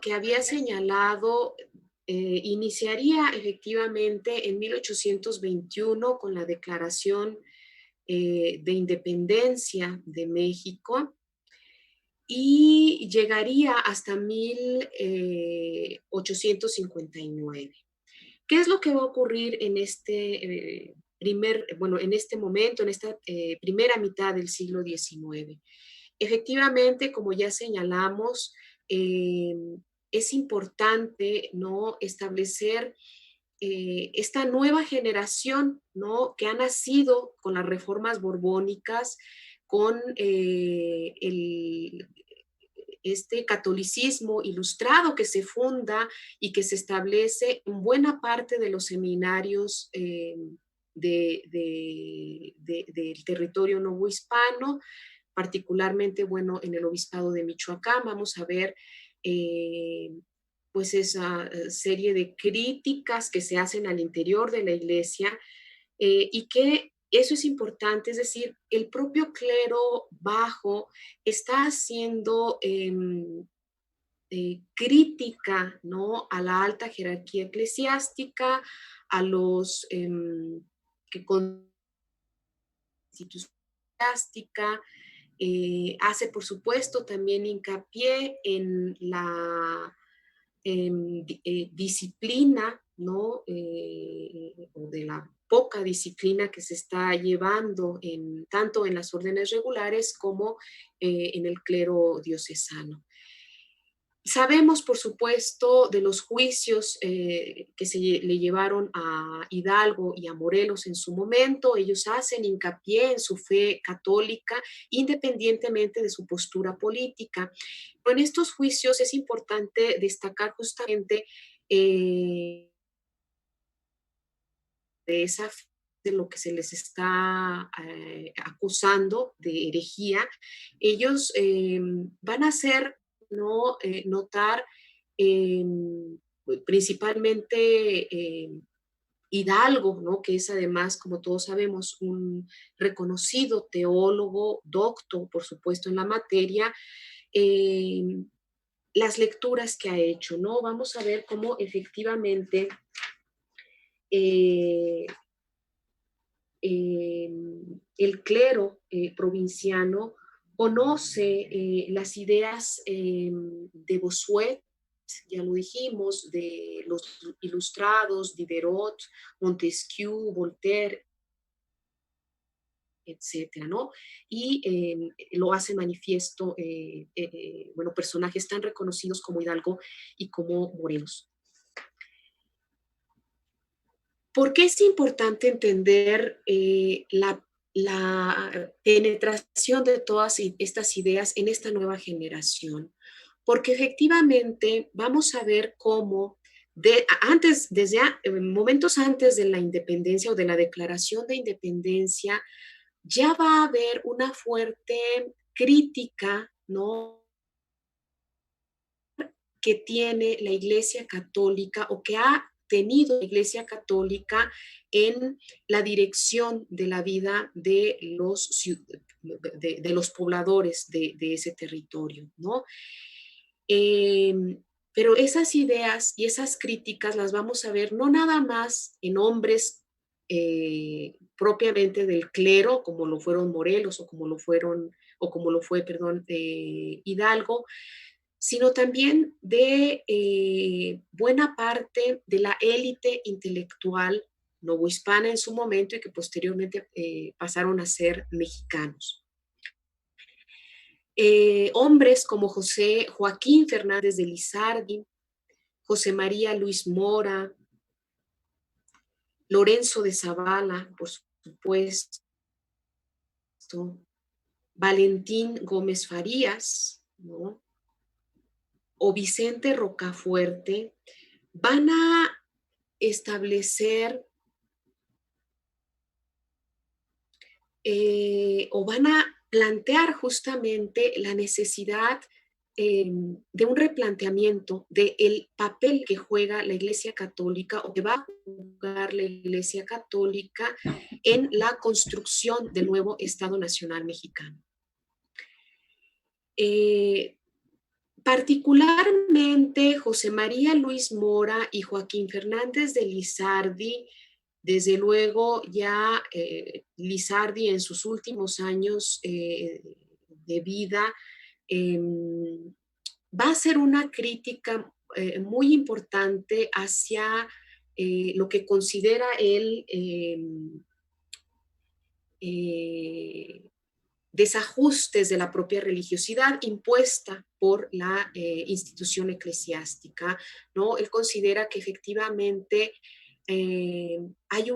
que había señalado iniciaría efectivamente en 1821 con la Declaración de Independencia de México y llegaría hasta 1859. ¿Qué es lo que va a ocurrir en este en este momento, en esta primera mitad del siglo XIX? Efectivamente, como ya señalamos, eh, es importante, ¿no?, establecer esta nueva generación, ¿no?, que ha nacido con las reformas borbónicas, con este catolicismo ilustrado que se funda y que se establece en buena parte de los seminarios del territorio novohispano, particularmente, bueno, en el obispado de Michoacán. Vamos a ver eh, pues esa serie de críticas que se hacen al interior de la iglesia y que eso es importante, es decir, el propio clero bajo está haciendo crítica, ¿no?, a la alta jerarquía eclesiástica, a los que con institución eclesiástica, hace por supuesto también hincapié en la disciplina, ¿no? O de la poca disciplina que se está llevando tanto en las órdenes regulares como en el clero diocesano. Sabemos, por supuesto, de los juicios que le llevaron a Hidalgo y a Morelos en su momento. Ellos hacen hincapié en su fe católica, independientemente de su postura política. Pero en estos juicios es importante destacar justamente de esa de lo que se les está acusando de herejía. Ellos van a hacer, ¿no?, notar eh, principalmente Hidalgo, ¿no?, que es además, como todos sabemos, un reconocido teólogo, docto, por supuesto, en la materia, eh, las lecturas que ha hecho, ¿no? Vamos a ver cómo efectivamente eh, eh, el clero provinciano conoce las ideas de Bossuet, ya lo dijimos, de los ilustrados, Diderot, Montesquieu, Voltaire, etcétera, ¿no? Y lo hace manifiesto, bueno, personajes tan reconocidos como Hidalgo y como Morelos. ¿Por qué es importante entender la penetración de todas estas ideas en esta nueva generación? Porque efectivamente vamos a ver cómo desde momentos antes de la independencia o de la declaración de independencia, ya va a haber una fuerte crítica, ¿no?, que tiene la Iglesia Católica o que ha tenido la Iglesia Católica en la dirección de la vida de los pobladores de ese territorio, ¿no? Eh, pero esas ideas y esas críticas las vamos a ver no nada más en hombres propiamente del clero, como lo fueron Morelos o como lo fue, perdón, Hidalgo, sino también de buena parte de la élite intelectual novohispana en su momento y que posteriormente pasaron a ser mexicanos. Hombres como José Joaquín Fernández de Lizardi, José María Luis Mora, Lorenzo de Zavala, por supuesto, Valentín Gómez Farías, ¿no?, o Vicente Rocafuerte, van a establecer o van a plantear justamente la necesidad de un replanteamiento del papel que juega la Iglesia Católica o que va a jugar la Iglesia Católica en la construcción del nuevo Estado Nacional Mexicano. Particularmente José María Luis Mora y Joaquín Fernández de Lizardi, desde luego ya Lizardi en sus últimos años de vida, eh, va a hacer una crítica muy importante hacia lo que considera él eh, desajustes de la propia religiosidad impuesta por la institución eclesiástica, ¿no? Él considera que efectivamente hay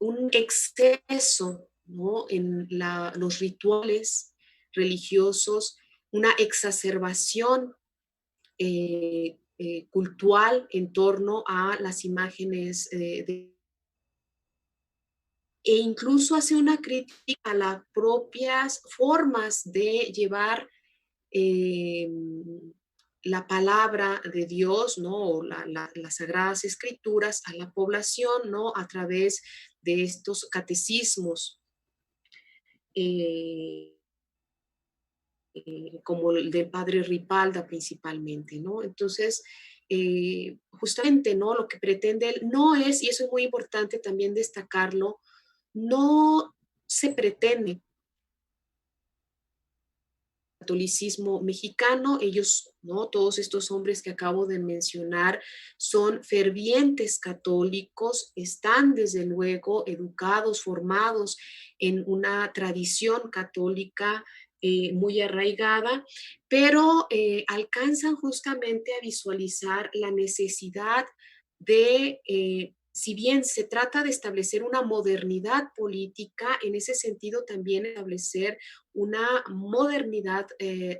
un exceso, ¿no? En los rituales religiosos, una exacerbación cultural en torno a las imágenes e incluso hace una crítica a las propias formas de llevar eh, la palabra de Dios, ¿no? O las sagradas escrituras a la población, ¿no? A través de estos catecismos, eh, como el del padre Ripalda principalmente, ¿no? Entonces, justamente, ¿no? Lo que pretende él no es, y eso es muy importante también destacarlo, no se pretende catolicismo mexicano. Ellos, ¿no? Todos estos hombres que acabo de mencionar son fervientes católicos, están desde luego educados, formados en una tradición católica muy arraigada, pero alcanzan justamente a visualizar la necesidad de si bien se trata de establecer una modernidad política, en ese sentido también establecer una modernidad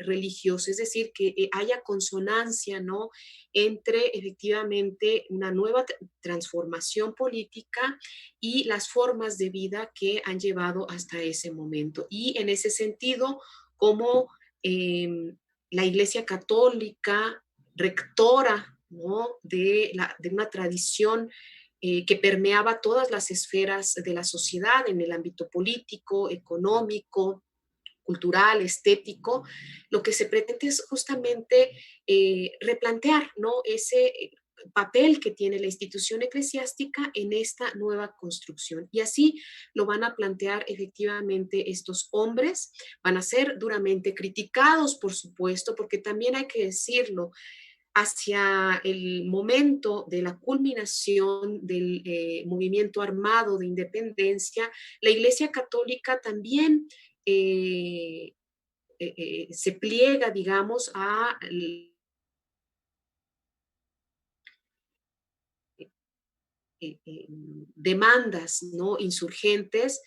religiosa, es decir, que haya consonancia, ¿no? Entre efectivamente una nueva transformación política y las formas de vida que han llevado hasta ese momento. Y en ese sentido, como la Iglesia Católica, rectora, ¿no? De una tradición que permeaba todas las esferas de la sociedad en el ámbito político, económico, cultural, estético, lo que se pretende es justamente replantear, ¿no? Ese papel que tiene la institución eclesiástica en esta nueva construcción. Y así lo van a plantear efectivamente estos hombres, van a ser duramente criticados, por supuesto, porque también hay que decirlo, hacia el momento de la culminación del movimiento armado de independencia, la Iglesia Católica también se pliega, digamos, a demandas, ¿no? Insurgentes.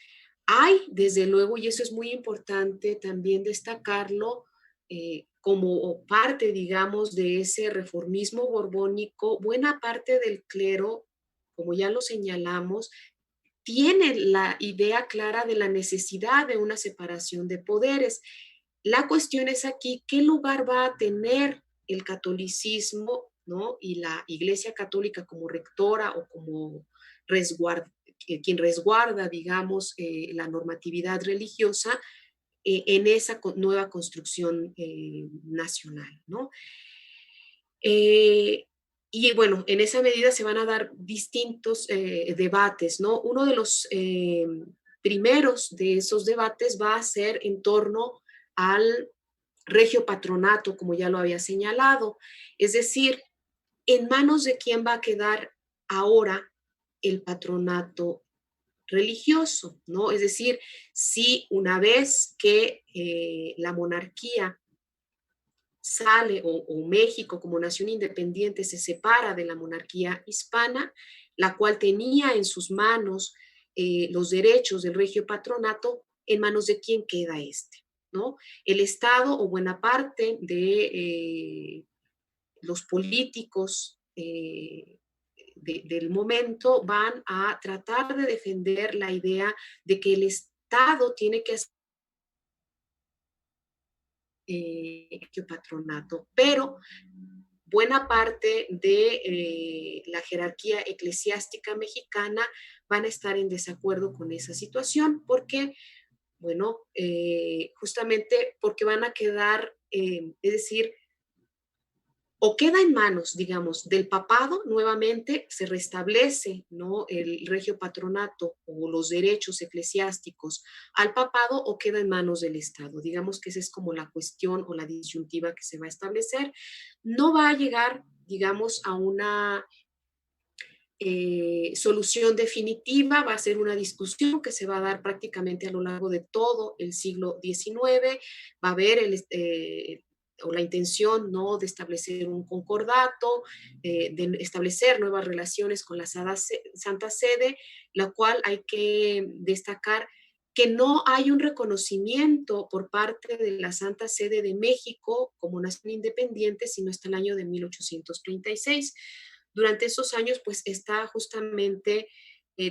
Hay, desde luego, y eso es muy importante también destacarlo, como parte, digamos, de ese reformismo borbónico, buena parte del clero, como ya lo señalamos, tiene la idea clara de la necesidad de una separación de poderes. La cuestión es aquí, ¿qué lugar va a tener el catolicismo, ¿no? Y la Iglesia Católica como rectora o como resguarda, quien resguarda, digamos, la normatividad religiosa en esa nueva construcción nacional, ¿no? Eh, y bueno, en esa medida se van a dar distintos debates, ¿no? Uno de los primeros de esos debates va a ser en torno al regio patronato, como ya lo había señalado. Es decir, ¿en manos de quién va a quedar ahora el patronato religioso? ¿No? Es decir, si una vez que la monarquía sale o México como nación independiente se separa de la monarquía hispana, la cual tenía en sus manos los derechos del regio patronato, ¿en manos de quién queda este? ¿No? El Estado o buena parte de los políticos del momento van a tratar de defender la idea de que el Estado tiene que hacer patronato, pero buena parte de la jerarquía eclesiástica mexicana van a estar en desacuerdo con esa situación porque, bueno, justamente porque van a quedar, es decir, o queda en manos, digamos, del papado, nuevamente se restablece, ¿no?, el regio patronato o los derechos eclesiásticos al papado, o queda en manos del Estado. Digamos que esa es como la cuestión o la disyuntiva que se va a establecer. No va a llegar, digamos, a una solución definitiva, va a ser una discusión que se va a dar prácticamente a lo largo de todo el siglo XIX, va a haber o la intención, ¿no?, de establecer un concordato, de establecer nuevas relaciones con la Santa Sede, la cual hay que destacar que no hay un reconocimiento por parte de la Santa Sede de México como nación independiente, sino hasta el año de 1836. Durante esos años, pues está justamente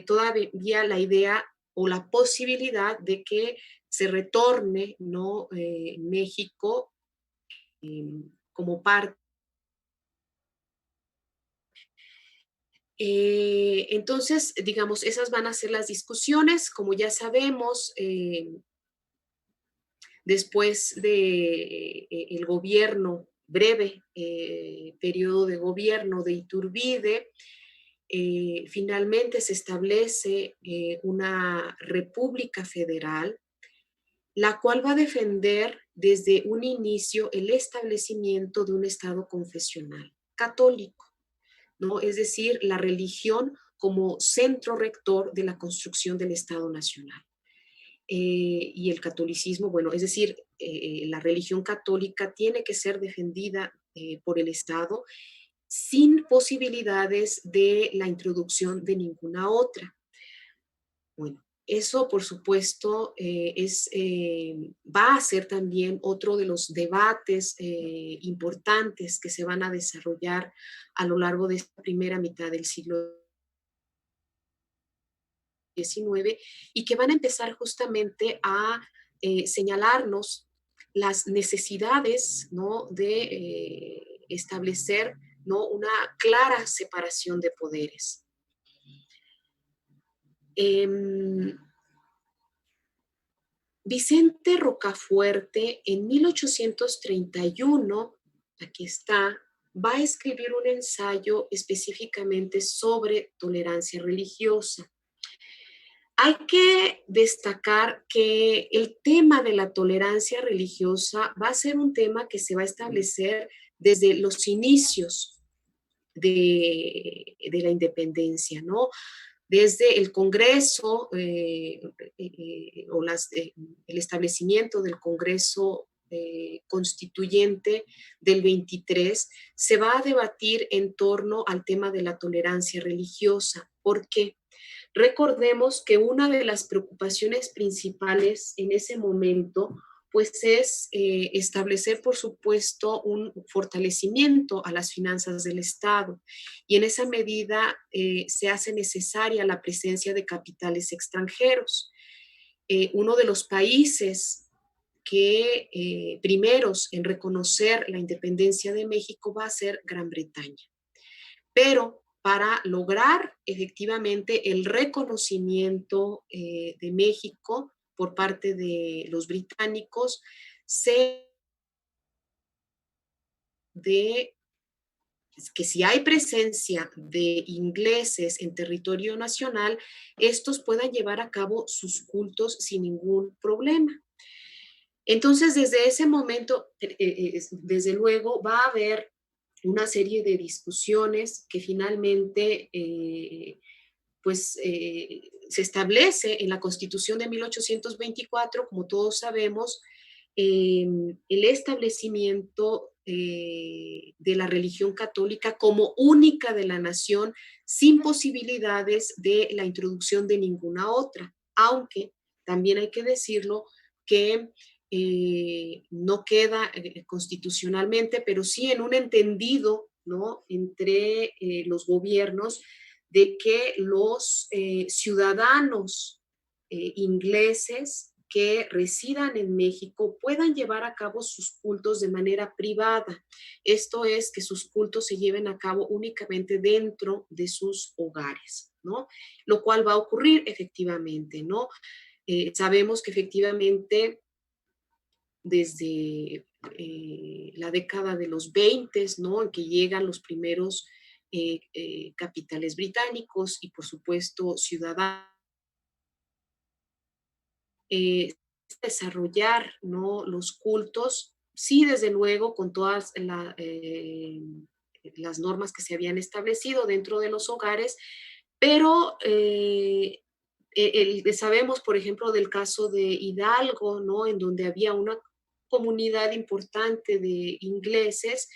todavía la idea o la posibilidad de que se retorne, ¿no?, México como parte. Entonces, digamos, esas van a ser las discusiones. Como ya sabemos, después de el gobierno, breve periodo de gobierno de Iturbide, finalmente se establece una república federal, la cual va a defender desde un inicio el establecimiento de un Estado confesional católico, ¿no? Es decir, la religión como centro rector de la construcción del Estado nacional. Y el catolicismo, bueno, es decir, la religión católica tiene que ser defendida por el Estado sin posibilidades de la introducción de ninguna otra. Bueno, eso por supuesto va a ser también otro de los debates importantes que se van a desarrollar a lo largo de esta primera mitad del siglo XIX y que van a empezar justamente a señalarnos las necesidades, ¿no?, de establecer, ¿no?, una clara separación de poderes. Em, Vicente Rocafuerte en 1831, aquí está, va a escribir un ensayo específicamente sobre tolerancia religiosa. Hay que destacar que el tema de la tolerancia religiosa va a ser un tema que se va a establecer desde los inicios de la independencia, ¿no? Desde el Congreso o el establecimiento del Congreso Constituyente del 23, se va a debatir en torno al tema de la tolerancia religiosa. ¿Por qué? Recordemos que una de las preocupaciones principales en ese momento pues es establecer, por supuesto, un fortalecimiento a las finanzas del Estado. Y en esa medida se hace necesaria la presencia de capitales extranjeros. Uno de los países que primeros en reconocer la independencia de México va a ser Gran Bretaña. Pero para lograr efectivamente el reconocimiento de México por parte de los británicos, de que si hay presencia de ingleses en territorio nacional, estos puedan llevar a cabo sus cultos sin ningún problema. Entonces, desde ese momento, desde luego, va a haber una serie de discusiones que finalmente se establece en la Constitución de 1824, como todos sabemos, el establecimiento de la religión católica como única de la nación, sin posibilidades de la introducción de ninguna otra, aunque también hay que decirlo que no queda constitucionalmente, pero sí en un entendido, ¿no?, entre los gobiernos de que los ciudadanos ingleses que residan en México puedan llevar a cabo sus cultos de manera privada. Esto es, que sus cultos se lleven a cabo únicamente dentro de sus hogares, ¿no? Lo cual va a ocurrir efectivamente, ¿no? Sabemos que efectivamente desde la la década de los 20, ¿no? En que llegan los primeros capitales británicos y por supuesto ciudadanos, desarrollar, ¿no? Los cultos, sí, desde luego, con todas las normas que se habían establecido dentro de los hogares, pero sabemos, por ejemplo, del caso de Hidalgo, ¿no? En donde había una comunidad importante de ingleses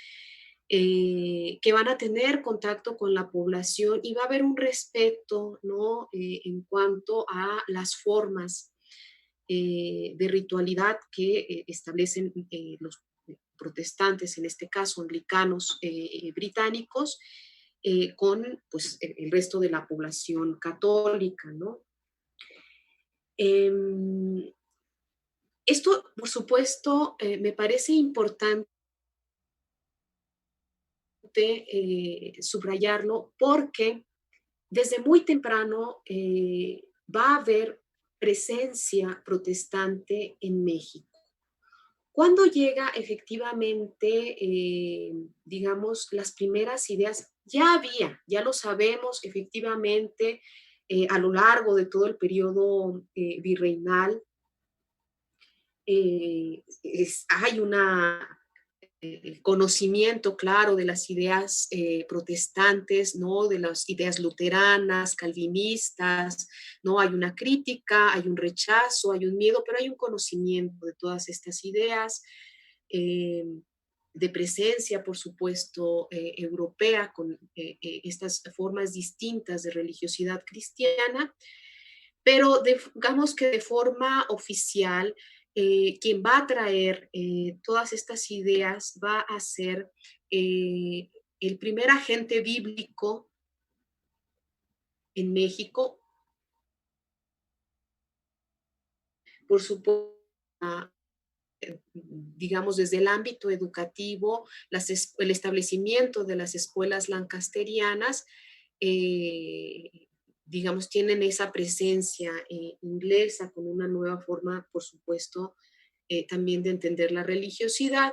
que van a tener contacto con la población y va a haber un respeto, ¿no? En cuanto a las formas de ritualidad que establecen los protestantes, en este caso anglicanos británicos, con pues, el resto de la población católica, ¿no? Em, Esto, por supuesto, me parece importante subrayarlo porque desde muy temprano va a haber presencia protestante en México. Cuando llega efectivamente, digamos, las primeras ideas, ya había, ya lo sabemos, efectivamente, a lo largo de todo el periodo virreinal, hay una el conocimiento claro de las ideas protestantes, ¿no? De las ideas luteranas, calvinistas, ¿no? Hay una crítica, hay un rechazo, hay un miedo, pero hay un conocimiento de todas estas ideas, eh, de presencia, por supuesto, europea, con estas formas distintas de religiosidad cristiana, pero digamos que de forma oficial, quien va a traer todas estas ideas va a ser eh, el primer agente bíblico en México, por supuesto, digamos, desde el ámbito educativo, el establecimiento de las escuelas lancasterianas, eh, digamos, tienen esa presencia inglesa con una nueva forma, por supuesto, también de entender la religiosidad.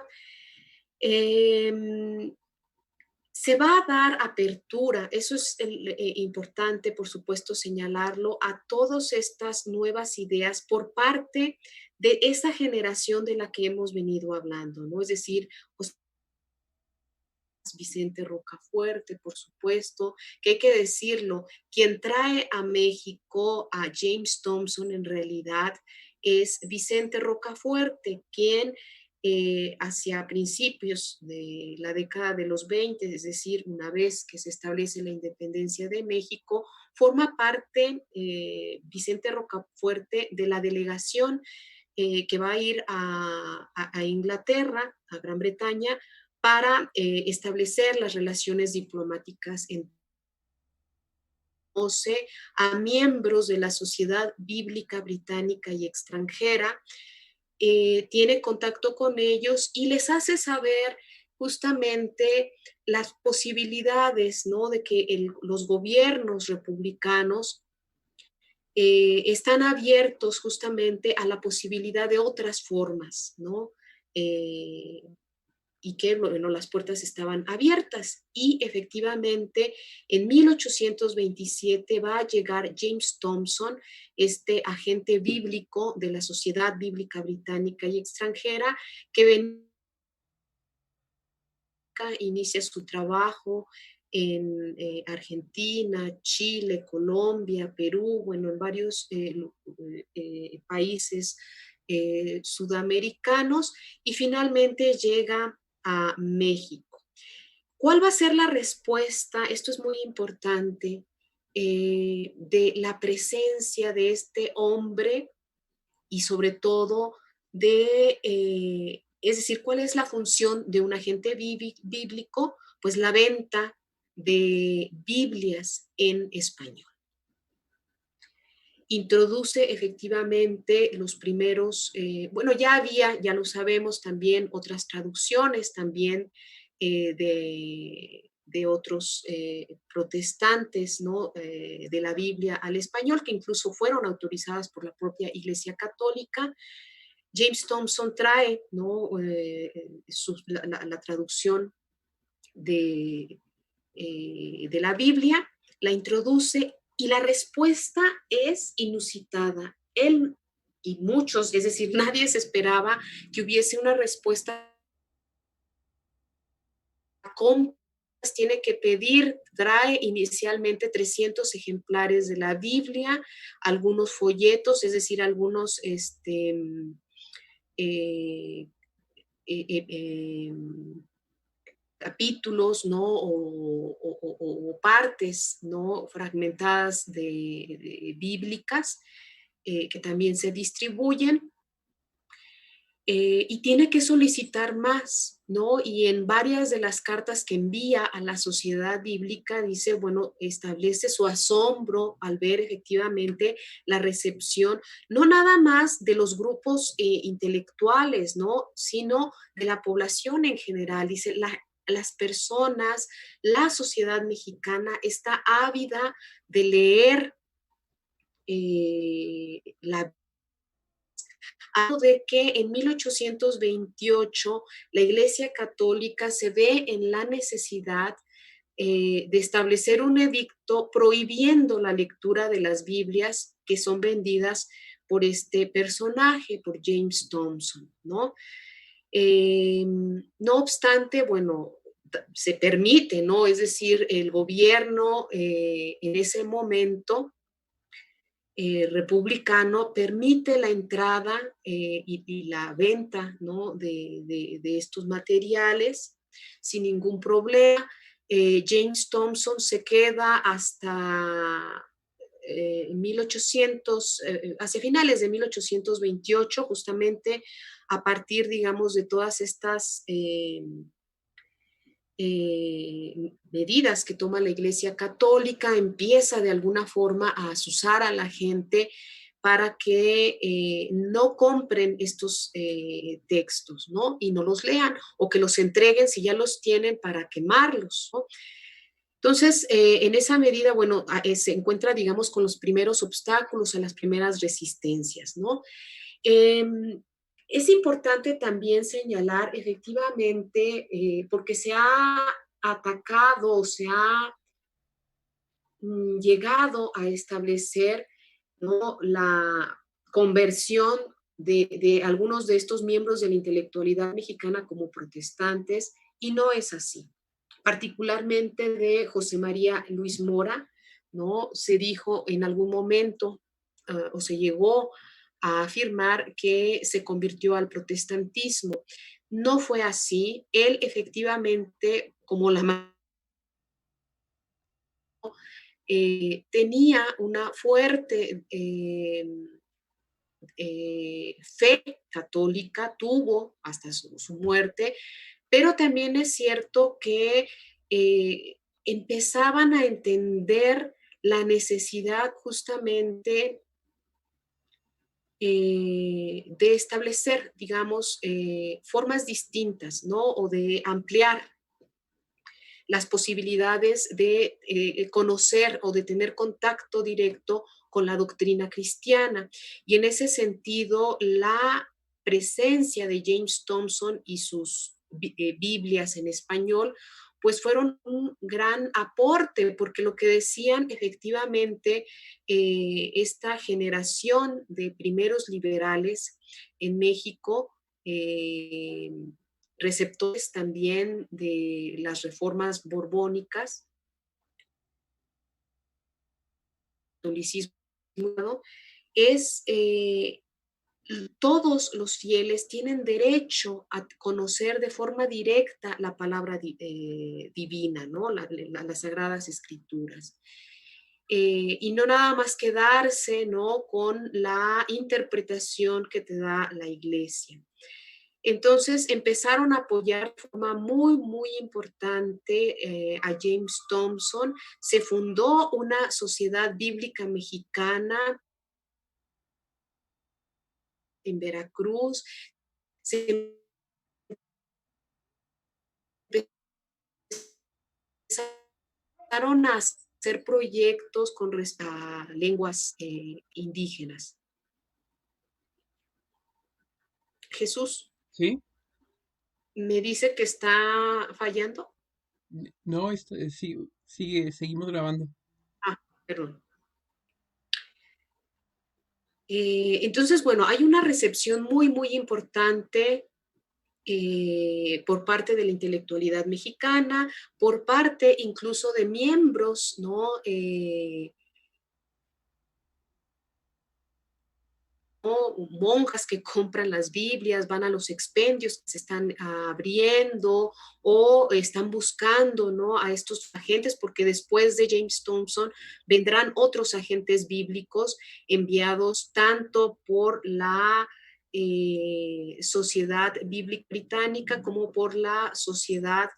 Eh, Se va a dar apertura, eso es importante, por supuesto, señalarlo, a todas estas nuevas ideas por parte de esa generación de la que hemos venido hablando, ¿no? Es decir, José Vicente Rocafuerte, por supuesto, que hay que decirlo, quien trae a México a James Thompson en realidad es Vicente Rocafuerte, quien hacia principios de la década de los 20, es decir, una vez que se establece la independencia de México, forma parte Vicente Rocafuerte de la delegación que va a ir a Inglaterra, a Gran Bretaña, para establecer las relaciones diplomáticas entre a miembros de la Sociedad Bíblica Británica y extranjera, tiene contacto con ellos y les hace saber justamente las posibilidades, ¿no? De que los gobiernos republicanos están abiertos justamente a la posibilidad de otras formas, ¿no? Eh, y que bueno, las puertas estaban abiertas. Y efectivamente, en 1827 va a llegar James Thompson, este agente bíblico de la Sociedad Bíblica Británica y extranjera, que inicia su trabajo en Argentina, Chile, Colombia, Perú, bueno, en varios países sudamericanos y finalmente llega a México. ¿Cuál va a ser la respuesta? Esto es muy importante, de la presencia de este hombre y sobre todo es decir, ¿cuál es la función de un agente bíblico? Pues la venta de Biblias en español. Introduce efectivamente los primeros, bueno, ya había, ya lo sabemos también, otras traducciones también de otros protestantes, ¿no? De la Biblia al español, que incluso fueron autorizadas por la propia Iglesia Católica. James Thompson trae, ¿no? La traducción de, de la Biblia, la introduce y la respuesta es inusitada. Él y muchos, es decir, nadie se esperaba que hubiese una respuesta con tiene que pedir, trae inicialmente 300 ejemplares de la Biblia, algunos folletos, es decir, algunos eh, eh, eh, eh, capítulos, ¿no? O partes, ¿no? Fragmentadas de bíblicas que también se distribuyen. Y tiene que solicitar más, ¿no? Y en varias de las cartas que envía a la sociedad bíblica dice, bueno, establece su asombro al ver efectivamente la recepción, no nada más de los grupos intelectuales, ¿no? Sino de la población en general. Dice, las personas, la sociedad mexicana está ávida de leer la de que en 1828 la Iglesia Católica se ve en la necesidad de establecer un edicto prohibiendo la lectura de las Biblias que son vendidas por este personaje, por James Thompson, ¿no? No obstante, bueno, se permite, ¿no? Es decir, el gobierno en ese momento republicano permite la entrada y la venta, ¿no? de estos materiales sin ningún problema. James Thompson se queda hasta 1800, hacia finales de 1828, justamente a partir, digamos, de todas estas medidas que toma la Iglesia Católica, empieza de alguna forma a asusar a la gente para que no compren estos textos, ¿no? Y no los lean o que los entreguen si ya los tienen para quemarlos, ¿no? Entonces, en esa medida, bueno, se encuentra, digamos, con los primeros obstáculos, a las primeras resistencias, ¿no? Eh, es importante también señalar efectivamente, porque se ha atacado, se ha llegado a establecer, ¿no? La conversión de algunos de estos miembros de la intelectualidad mexicana como protestantes, y no es así. Particularmente de José María Luis Mora, ¿no? Se dijo en algún momento, o se llegó a afirmar que se convirtió al protestantismo. No fue así. Él efectivamente, como la tenía una fuerte fe católica, tuvo hasta su muerte, pero también es cierto que empezaban a entender la necesidad justamente de establecer, digamos, formas distintas, ¿no? O de ampliar las posibilidades de conocer o de tener contacto directo con la doctrina cristiana. Y en ese sentido, la presencia de James Thompson y sus Biblias en español, pues fueron un gran aporte, porque lo que decían efectivamente esta generación de primeros liberales en México, eh, receptores también de las reformas borbónicas, catolicismo, ¿no? Es todos los fieles tienen derecho a conocer de forma directa la palabra divina, ¿no? Las sagradas escrituras. Y no nada más quedarse, ¿no? Con la interpretación que te da la iglesia. Entonces empezaron a apoyar de forma muy, muy importante a James Thompson. Se fundó una sociedad bíblica mexicana en Veracruz. Se empezaron a hacer proyectos con respecto a lenguas indígenas. Jesús, ¿Sí? me dice que está fallando. No, seguimos grabando. Ah, perdón. Entonces, bueno, hay una recepción muy, muy importante por parte de la intelectualidad mexicana, por parte incluso de miembros, ¿no? ¿No? Monjas que compran las Biblias, van a los expendios que se están abriendo o están buscando, ¿no? A estos agentes, porque después de James Thompson vendrán otros agentes bíblicos enviados tanto por la Sociedad Bíblica Británica como por la Sociedad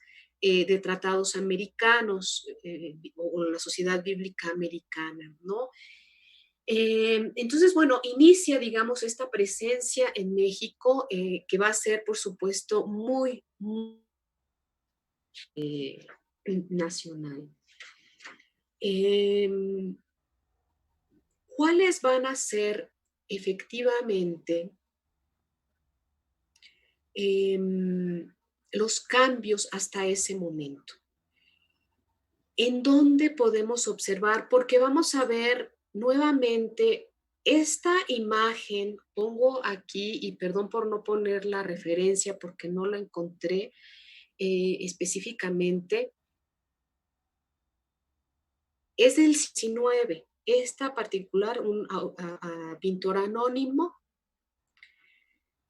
de Tratados Americanos o la Sociedad Bíblica Americana, ¿no? Entonces, bueno, inicia, digamos, esta presencia en México que va a ser, por supuesto, muy, muy nacional. Eh, ¿Cuáles van a ser efectivamente eh, los cambios hasta ese momento? ¿En dónde podemos observar? Porque vamos a ver nuevamente esta imagen, pongo aquí, y perdón por no poner la referencia porque no la encontré específicamente, es del 19, esta particular, un pintor anónimo.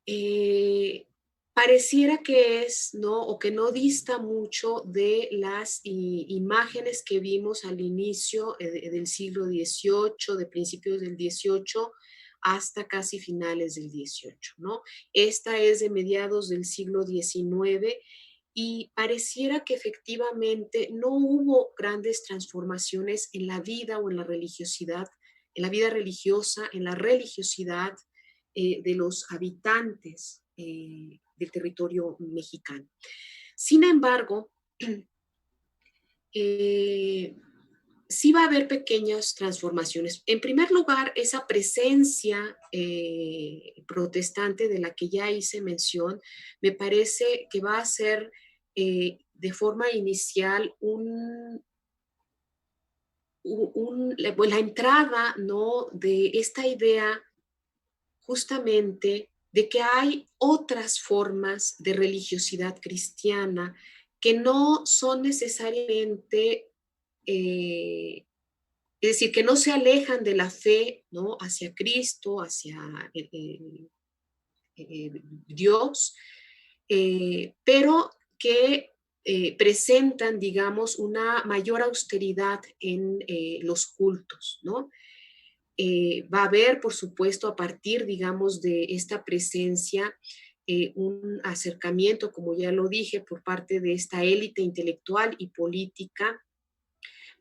eh, Pareciera que es, ¿no? O que no dista mucho de las imágenes que vimos al inicio del siglo XVIII, de principios del XVIII hasta casi finales del XVIII, ¿no? Esta es de mediados del siglo XIX y pareciera que efectivamente no hubo grandes transformaciones en la vida o en la religiosidad, en la vida religiosa, en la religiosidad de los habitantes del territorio mexicano. Sin embargo, eh, sí va a haber pequeñas transformaciones. En primer lugar, esa presencia protestante de la que ya hice mención, me parece que va a ser de forma inicial la entrada, ¿no? De esta idea justamente de que hay otras formas de religiosidad cristiana que no son necesariamente, es decir, que no se alejan de la fe, ¿no? Hacia Cristo, hacia Dios, pero que presentan, digamos, una mayor austeridad en los cultos, ¿no? Va a haber, por supuesto, a partir, digamos, de esta presencia, un acercamiento, como ya lo dije, por parte de esta élite intelectual y política,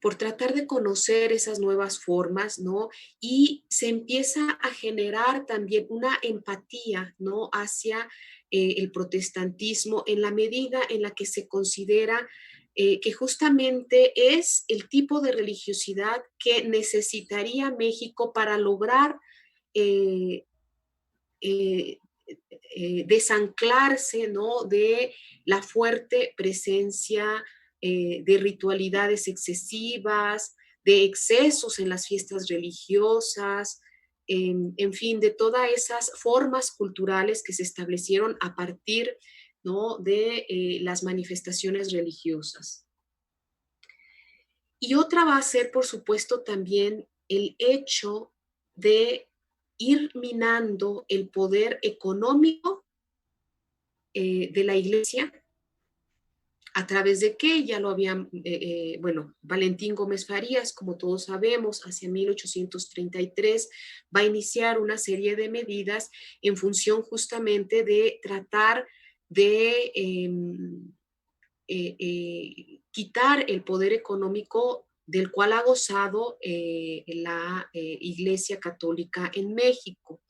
por tratar de conocer esas nuevas formas, ¿no? Y se empieza a generar también una empatía, ¿no? Hacia el protestantismo en la medida en la que se considera que justamente es el tipo de religiosidad que necesitaría México para lograr eh, eh, desanclarse, ¿no? De la fuerte presencia de ritualidades excesivas, de excesos en las fiestas religiosas, en fin, de todas esas formas culturales que se establecieron a partir, ¿no? De las manifestaciones religiosas. Y otra va a ser, por supuesto, también el hecho de ir minando el poder económico de la iglesia, a través de que ya lo habían, bueno, Valentín Gómez Farías, como todos sabemos, hacia 1833 va a iniciar una serie de medidas en función justamente de tratar de quitar el poder económico del cual ha gozado la Iglesia Católica en México,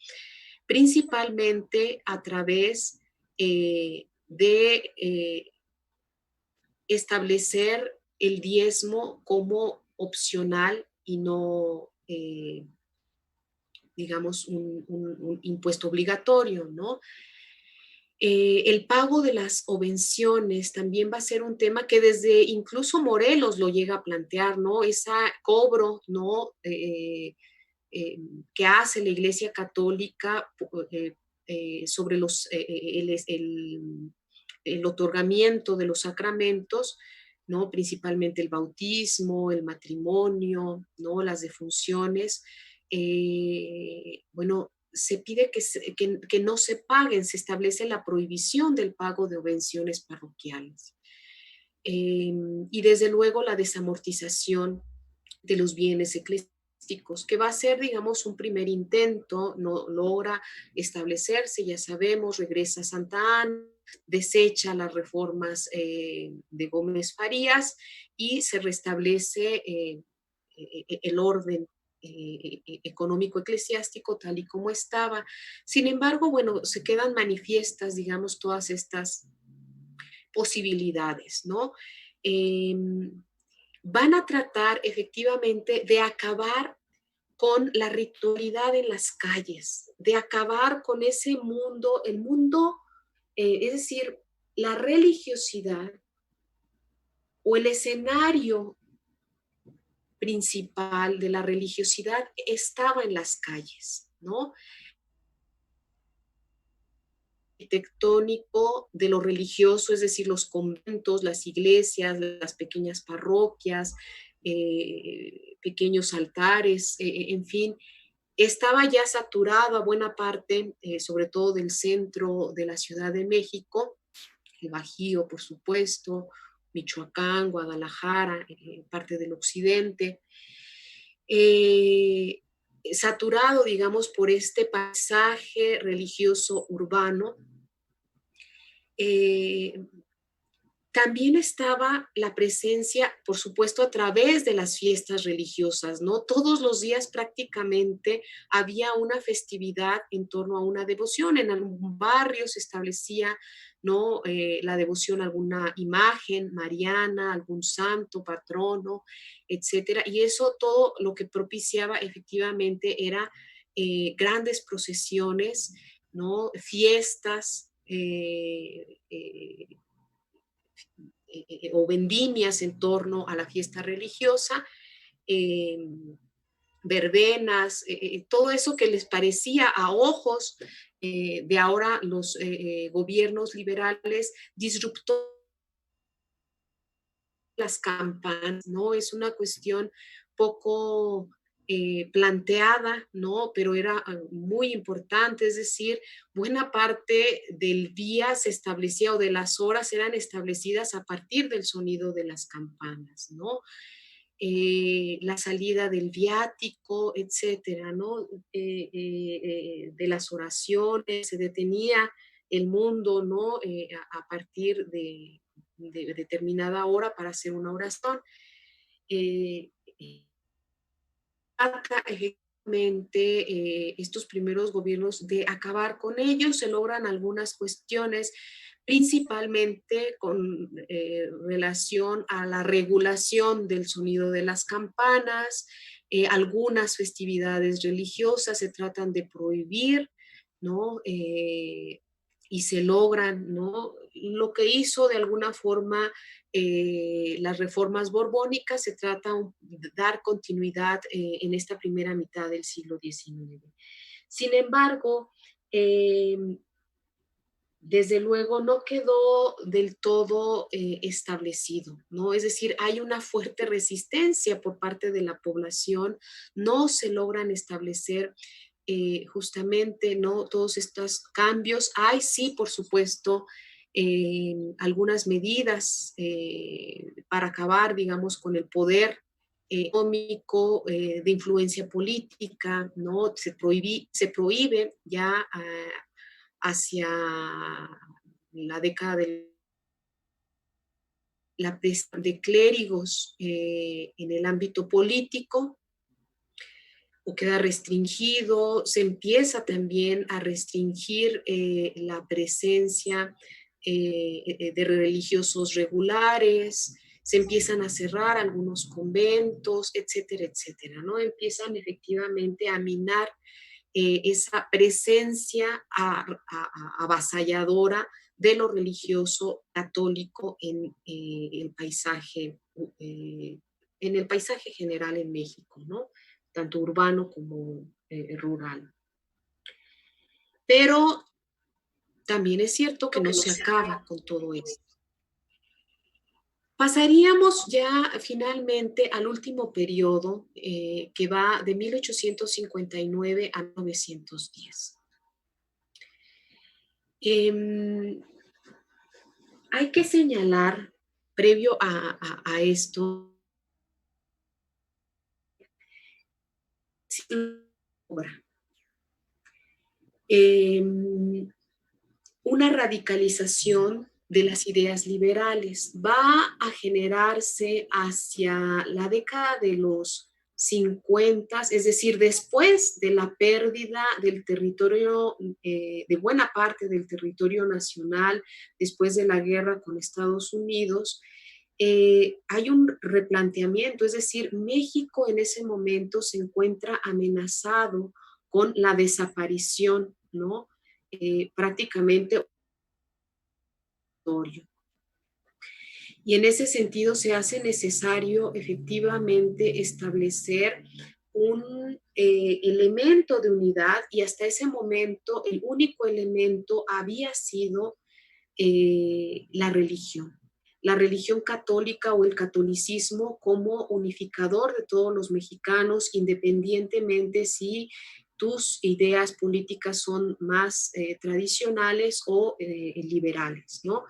principalmente a través de establecer el diezmo como opcional y no, digamos, un impuesto obligatorio, ¿no? El pago de las obvenciones también va a ser un tema que desde incluso Morelos lo llega a plantear, ¿no? Ese cobro, ¿no? Que hace la Iglesia Católica sobre el otorgamiento de los sacramentos, ¿no? Principalmente el bautismo, el matrimonio, ¿no? Las defunciones. Bueno, se pide que no se paguen, se establece la prohibición del pago de obvenciones parroquiales. Y desde luego la desamortización de los bienes eclesiásticos, que va a ser, digamos, un primer intento, no logra establecerse, ya sabemos, regresa a Santa Ana, desecha las reformas de Gómez Farías y se restablece el orden económico eclesiástico tal y como estaba. Sin embargo, bueno, se quedan manifiestas, digamos, todas estas posibilidades, ¿no? Eh, Van a tratar efectivamente de acabar con la ritualidad en las calles, de acabar con ese mundo, el mundo, es decir, la religiosidad o el escenario principal de la religiosidad estaba en las calles, ¿no? Arquitectónico de lo religioso, es decir, los conventos, las iglesias, las pequeñas parroquias, pequeños altares, en fin, estaba ya saturada buena parte, sobre todo del centro de la Ciudad de México, el Bajío, por supuesto, Michoacán, Guadalajara, parte del occidente, eh, saturado, digamos, por este paisaje religioso urbano. Eh, También estaba la presencia, por supuesto, a través de las fiestas religiosas, ¿no? Todos los días prácticamente había una festividad en torno a una devoción. En algún barrio se establecía, ¿no? La devoción a alguna imagen mariana, algún santo, patrono, etcétera. Y eso todo lo que propiciaba efectivamente era grandes procesiones, ¿no? Fiestas, o vendimias en torno a la fiesta religiosa, eh, verbenas, todo eso que les parecía a ojos de ahora los gobiernos liberales disruptó las campanas, ¿no? Es una cuestión poco planteada, ¿no? Pero era muy importante, es decir, buena parte del día se establecía o de las horas eran establecidas a partir del sonido de las campanas, ¿no? La salida del viático, etcétera, ¿no? De las oraciones, se detenía el mundo, ¿no? A partir de determinada hora para hacer una oración. Eh, Trata efectivamente estos primeros gobiernos de acabar con ellos, se logran algunas cuestiones, principalmente con relación a la regulación del sonido de las campanas, algunas festividades religiosas se tratan de prohibir, ¿no? Y se logran, ¿no? Lo que hizo de alguna forma las reformas borbónicas, se trata de dar continuidad en esta primera mitad del siglo XIX. Sin embargo, eh, desde luego no quedó del todo establecido, ¿no? Es decir, hay una fuerte resistencia por parte de la población, no se logran establecer justamente, ¿no? Todos estos cambios. Hay sí, por supuesto, algunas medidas para acabar, digamos, con el poder económico, de influencia política, ¿no? Se prohíbe ya hacia la década de clérigos en el ámbito político, o queda restringido, se empieza también a restringir la presencia de religiosos regulares, se empiezan a cerrar algunos conventos, etcétera, etcétera, ¿no? Empiezan efectivamente a minar esa presencia avasalladora de lo religioso católico en el paisaje general en México, ¿no? Tanto urbano como rural. Pero también es cierto que no se acaba con todo esto. Pasaríamos ya finalmente al último periodo que va de 1859 a 1910. Hay que señalar, previo a esto, una radicalización de las ideas liberales. Va a generarse hacia la década de los 50, es decir, después de la pérdida del territorio, de buena parte del territorio nacional, después de la guerra con Estados Unidos. Hay un replanteamiento, es decir, México en ese momento se encuentra amenazado con la desaparición, ¿no? Prácticamente. Y en ese sentido se hace necesario efectivamente establecer un elemento de unidad, y hasta ese momento el único elemento había sido la religión católica o el catolicismo como unificador de todos los mexicanos, independientemente si tus ideas políticas son más tradicionales o liberales, ¿no?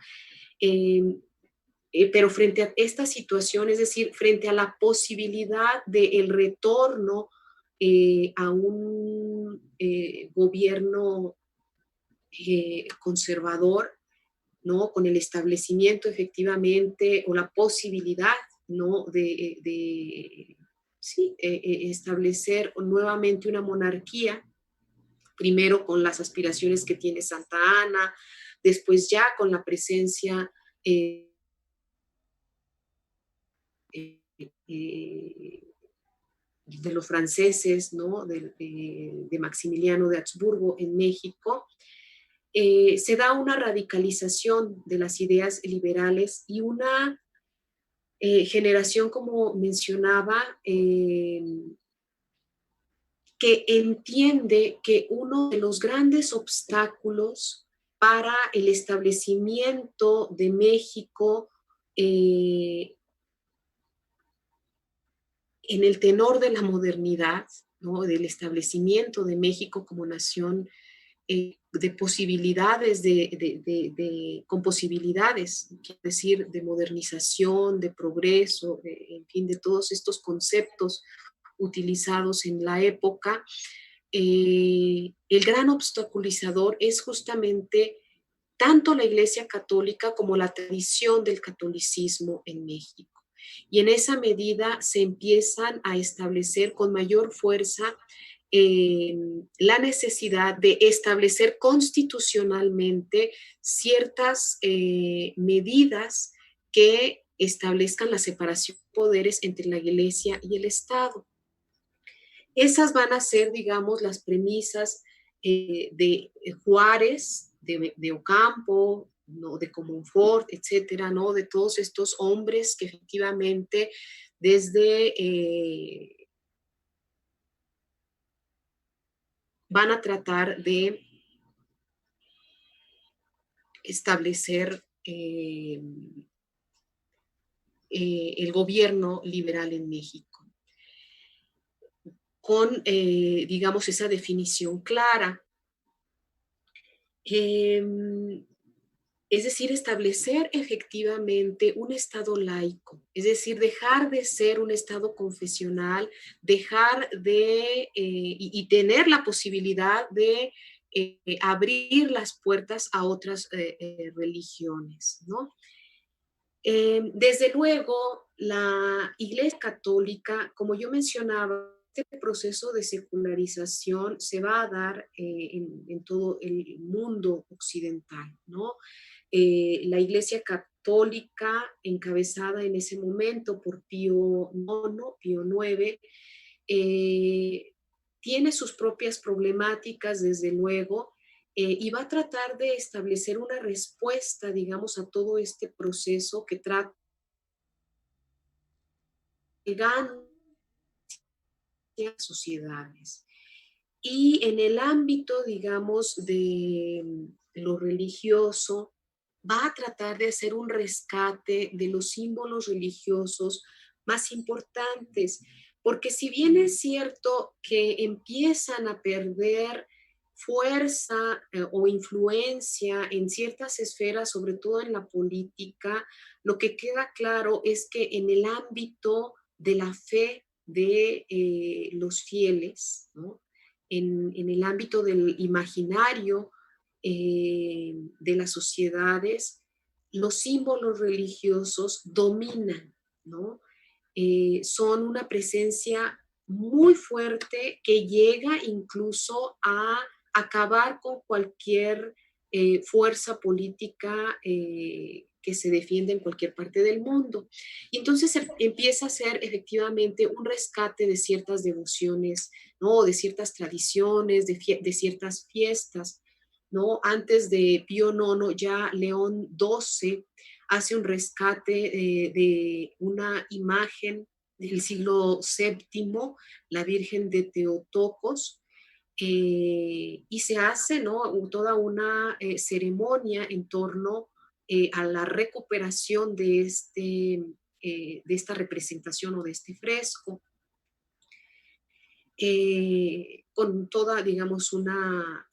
Pero frente a esta situación, es decir, frente a la posibilidad del retorno a un gobierno conservador, ¿no? Con el establecimiento efectivamente o la posibilidad, ¿no? Sí, establecer nuevamente una monarquía, primero con las aspiraciones que tiene Santa Ana, después ya con la presencia de los franceses, ¿no? de Maximiliano de Habsburgo en México. Se da una radicalización de las ideas liberales y una generación, como mencionaba, que entiende que uno de los grandes obstáculos para el establecimiento de México en el tenor de la modernidad, ¿no? Del establecimiento de México como nación de posibilidades, con posibilidades, quiero decir, de modernización, de progreso, en fin, de todos estos conceptos utilizados en la época. El gran obstaculizador es justamente tanto la Iglesia Católica como la tradición del catolicismo en México. Y en esa medida se empiezan a establecer con mayor fuerza la necesidad de establecer constitucionalmente ciertas medidas que establezcan la separación de poderes entre la Iglesia y el Estado. Esas van a ser, digamos, las premisas de Juárez, de Ocampo, ¿no? De Comonfort, etcétera, ¿no? De todos estos hombres que efectivamente desde van a tratar de establecer el gobierno liberal en México, con, digamos, esa definición clara. Es decir, establecer efectivamente un Estado laico, es decir, dejar de ser un Estado confesional, dejar de, y tener la posibilidad de abrir las puertas a otras religiones, ¿no? Desde luego, la Iglesia Católica, como yo mencionaba, este proceso de secularización se va a dar en todo el mundo occidental, ¿no? La Iglesia Católica, encabezada en ese momento por Pío IX, Pío IX, tiene sus propias problemáticas, desde luego, y va a tratar de establecer una respuesta, digamos, a todo este proceso que trata de las sociedades. Y en el ámbito, digamos, de lo religioso, va a tratar de hacer un rescate de los símbolos religiosos más importantes, porque si bien es cierto que empiezan a perder fuerza o influencia en ciertas esferas, sobre todo en la política, lo que queda claro es que en el ámbito de la fe de los fieles, ¿no? En el ámbito del imaginario de las sociedades, los símbolos religiosos dominan, ¿no? Son una presencia muy fuerte que llega incluso a acabar con cualquier fuerza política que se defiende en cualquier parte del mundo. Y entonces empieza a ser efectivamente un rescate de ciertas devociones, ¿no? De ciertas tradiciones, de ciertas fiestas, ¿no? Antes de Pío IX, ya León XII hace un rescate de una imagen del siglo VII, la Virgen de Teotocos, y se hace, ¿no? Toda una ceremonia en torno a la recuperación de esta representación o de este fresco, con toda, digamos, una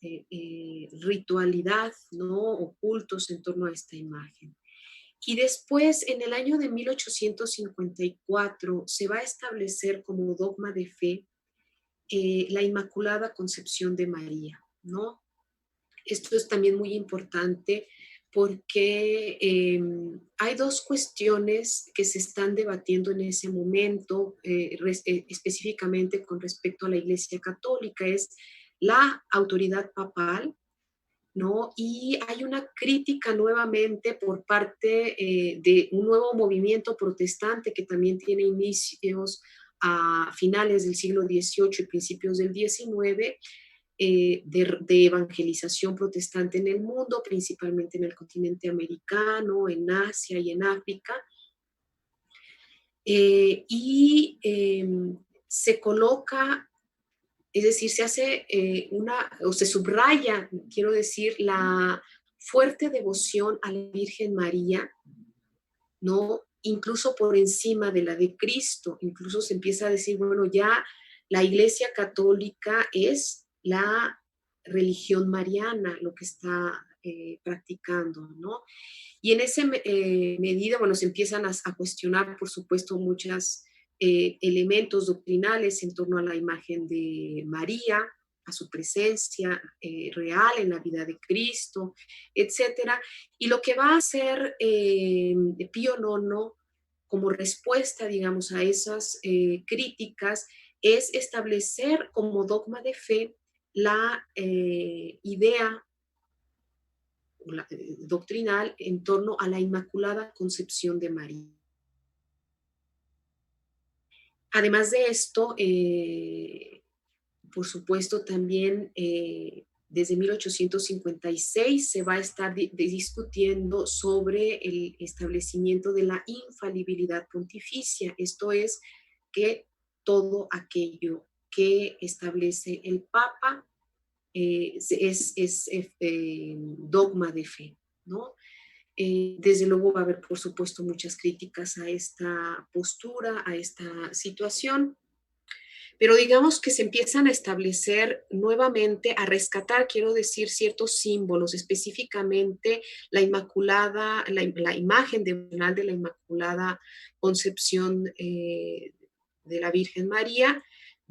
ritualidad, ¿no? Ocultos en torno a esta imagen. Y después, en el año de 1854, se va a establecer como dogma de fe la Inmaculada Concepción de María, ¿no? Esto es también muy importante porque hay dos cuestiones que se están debatiendo en ese momento, específicamente con respecto a la Iglesia Católica, es la autoridad papal, ¿no? Y hay una crítica nuevamente por parte de un nuevo movimiento protestante que también tiene inicios a finales del siglo XVIII y principios del XIX, de evangelización protestante en el mundo, principalmente en el continente americano, en Asia y en África. Se coloca, es decir, se hace o se subraya, quiero decir, la fuerte devoción a la Virgen María, ¿no? Incluso por encima de la de Cristo. Incluso se empieza a decir, bueno, ya la Iglesia Católica es la religión mariana, lo que está practicando, ¿no? Y en esa medida, bueno, se empiezan a cuestionar, por supuesto, muchos elementos doctrinales en torno a la imagen de María, a su presencia real en la vida de Cristo, etcétera. Y lo que va a hacer Pío IX como respuesta, digamos, a esas críticas es establecer como dogma de fe la idea doctrinal en torno a la Inmaculada Concepción de María. Además de esto, por supuesto, también desde 1856 se va a estar discutiendo sobre el establecimiento de la infalibilidad pontificia. Esto es que todo aquello que establece el Papa dogma de fe, ¿no? Desde luego va a haber, por supuesto, muchas críticas a esta postura, a esta situación, pero digamos que se empiezan a establecer nuevamente, a rescatar, quiero decir, ciertos símbolos, específicamente la Inmaculada, la imagen de la Inmaculada Concepción de la Virgen María,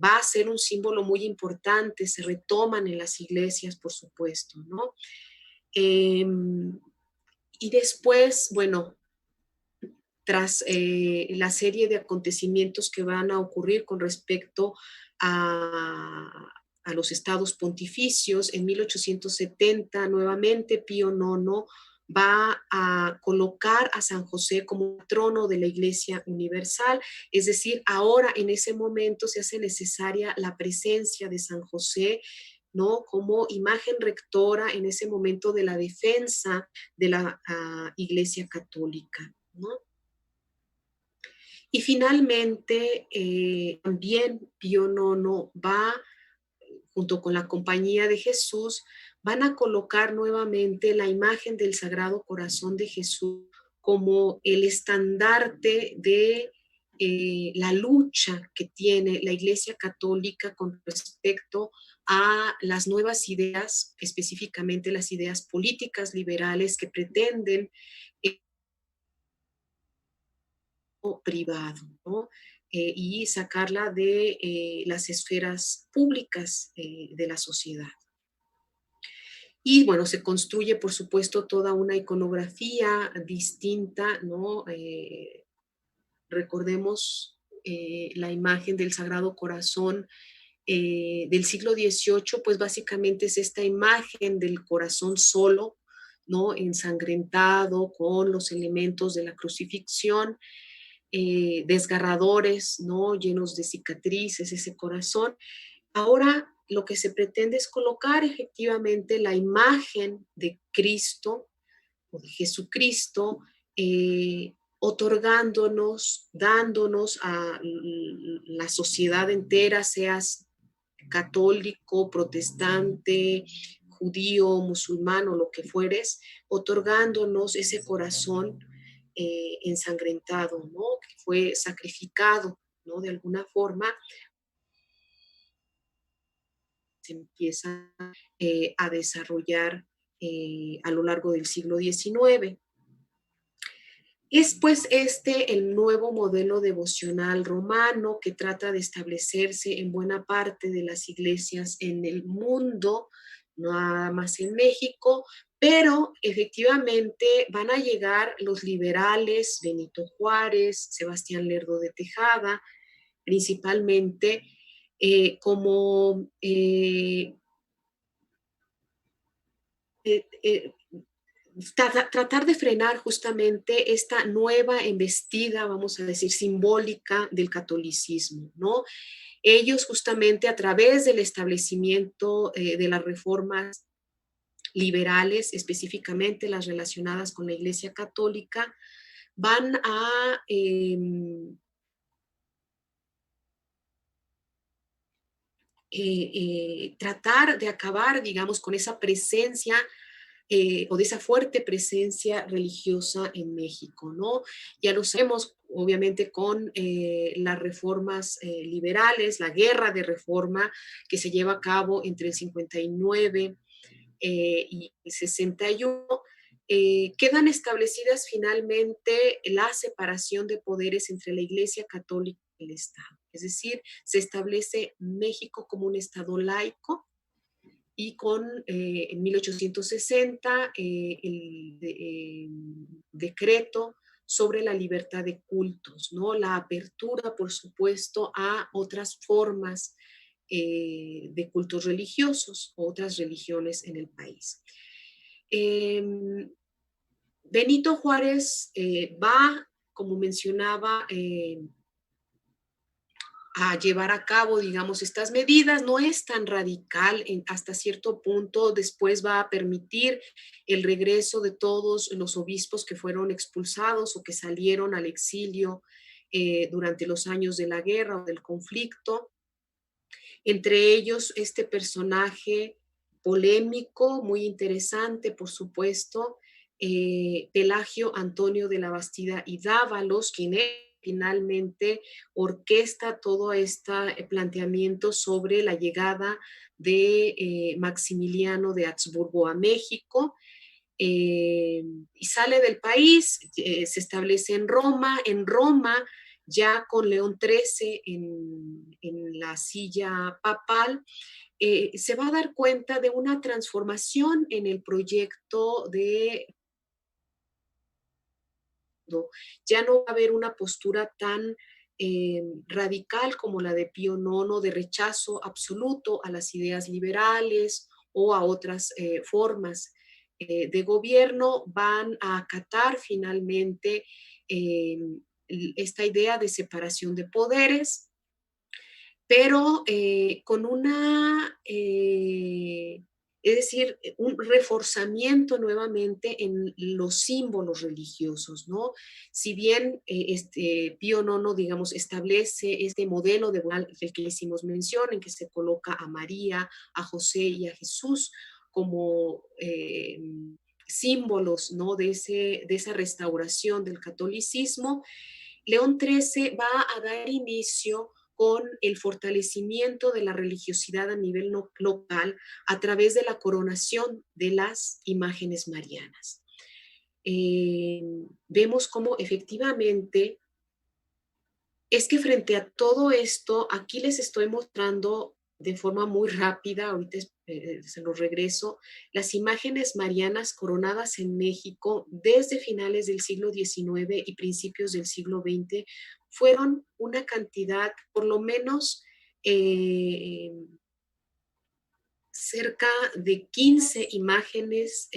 va a ser un símbolo muy importante, se retoman en las iglesias, por supuesto, ¿no? Y después, bueno, tras la serie de acontecimientos que van a ocurrir con respecto a los estados pontificios, en 1870 nuevamente Pío IX va a colocar a San José como patrono de la Iglesia Universal, es decir, ahora en ese momento se hace necesaria la presencia de San José, ¿no? Como imagen rectora en ese momento de la defensa de la Iglesia Católica, ¿no? Y finalmente, también Pío IX va, junto con la Compañía de Jesús, van a colocar nuevamente la imagen del Sagrado Corazón de Jesús como el estandarte de la lucha que tiene la Iglesia Católica con respecto a las nuevas ideas, específicamente las ideas políticas liberales que pretenden privado, ¿no? Y sacarla de las esferas públicas de la sociedad. Y bueno, se construye, por supuesto, toda una iconografía distinta, ¿no? Recordemos la imagen del Sagrado Corazón del siglo XVIII, pues básicamente es esta imagen del corazón solo, ¿no? Ensangrentado con los elementos de la crucifixión, desgarradores, ¿no? Llenos de cicatrices, ese corazón. Ahora lo que se pretende es colocar efectivamente la imagen de Cristo o de Jesucristo, otorgándonos, dándonos a la sociedad entera, seas católico, protestante, judío, musulmán o lo que fueres, otorgándonos ese corazón ensangrentado, ¿no? Que fue sacrificado, ¿no? De alguna forma se empieza a desarrollar a lo largo del siglo XIX. Es pues este el nuevo modelo devocional romano que trata de establecerse en buena parte de las iglesias en el mundo, no nada más en México, pero efectivamente van a llegar los liberales, Benito Juárez, Sebastián Lerdo de Tejada, principalmente, como eh, eh, tratar de frenar justamente esta nueva embestida, vamos a decir, simbólica del catolicismo, ¿no? Ellos justamente a través del establecimiento de las reformas liberales, específicamente las relacionadas con la Iglesia Católica, van a tratar de acabar, digamos, con esa presencia o de esa fuerte presencia religiosa en México, ¿no? Ya lo sabemos, obviamente, con las reformas liberales, la guerra de reforma que se lleva a cabo entre el 59 y el 61, quedan establecidas finalmente la separación de poderes entre la Iglesia Católica y el Estado. Es decir, se establece México como un Estado laico, y con en 1860 decreto sobre la libertad de cultos, ¿no? La apertura, por supuesto, a otras formas de cultos religiosos, otras religiones en el país. Eh, Benito Juárez va, como mencionaba, a llevar a cabo, digamos, estas medidas. No es tan radical hasta cierto punto. Después va a permitir el regreso de todos los obispos que fueron expulsados o que salieron al exilio durante los años de la guerra o del conflicto. Entre ellos, este personaje polémico, muy interesante, por supuesto, Pelagio Antonio de la Bastida y Dávalos, quien finalmente orquesta todo este planteamiento sobre la llegada de Maximiliano de Habsburgo a México. Y sale del país, se establece en Roma. En Roma, ya con León XIII en la silla papal, se va a dar cuenta de una transformación en el proyecto de ya no va a haber una postura tan radical como la de Pío IX, de rechazo absoluto a las ideas liberales o a otras formas de gobierno van a acatar finalmente esta idea de separación de poderes, pero con es decir, un reforzamiento nuevamente en los símbolos religiosos, ¿no? Si bien Pío IX, digamos, establece este modelo de moral del que hicimos mención, en que se coloca a María, a José y a Jesús como símbolos, ¿no? De esa restauración del catolicismo, León XIII va a dar inicio con el fortalecimiento de la religiosidad a nivel local a través de la coronación de las imágenes marianas. Vemos cómo efectivamente es que frente a todo esto, aquí les estoy mostrando de forma muy rápida, ahorita se los regreso, las imágenes marianas coronadas en México desde finales del siglo XIX y principios del siglo XX fueron una cantidad, por lo menos cerca de 15 imágenes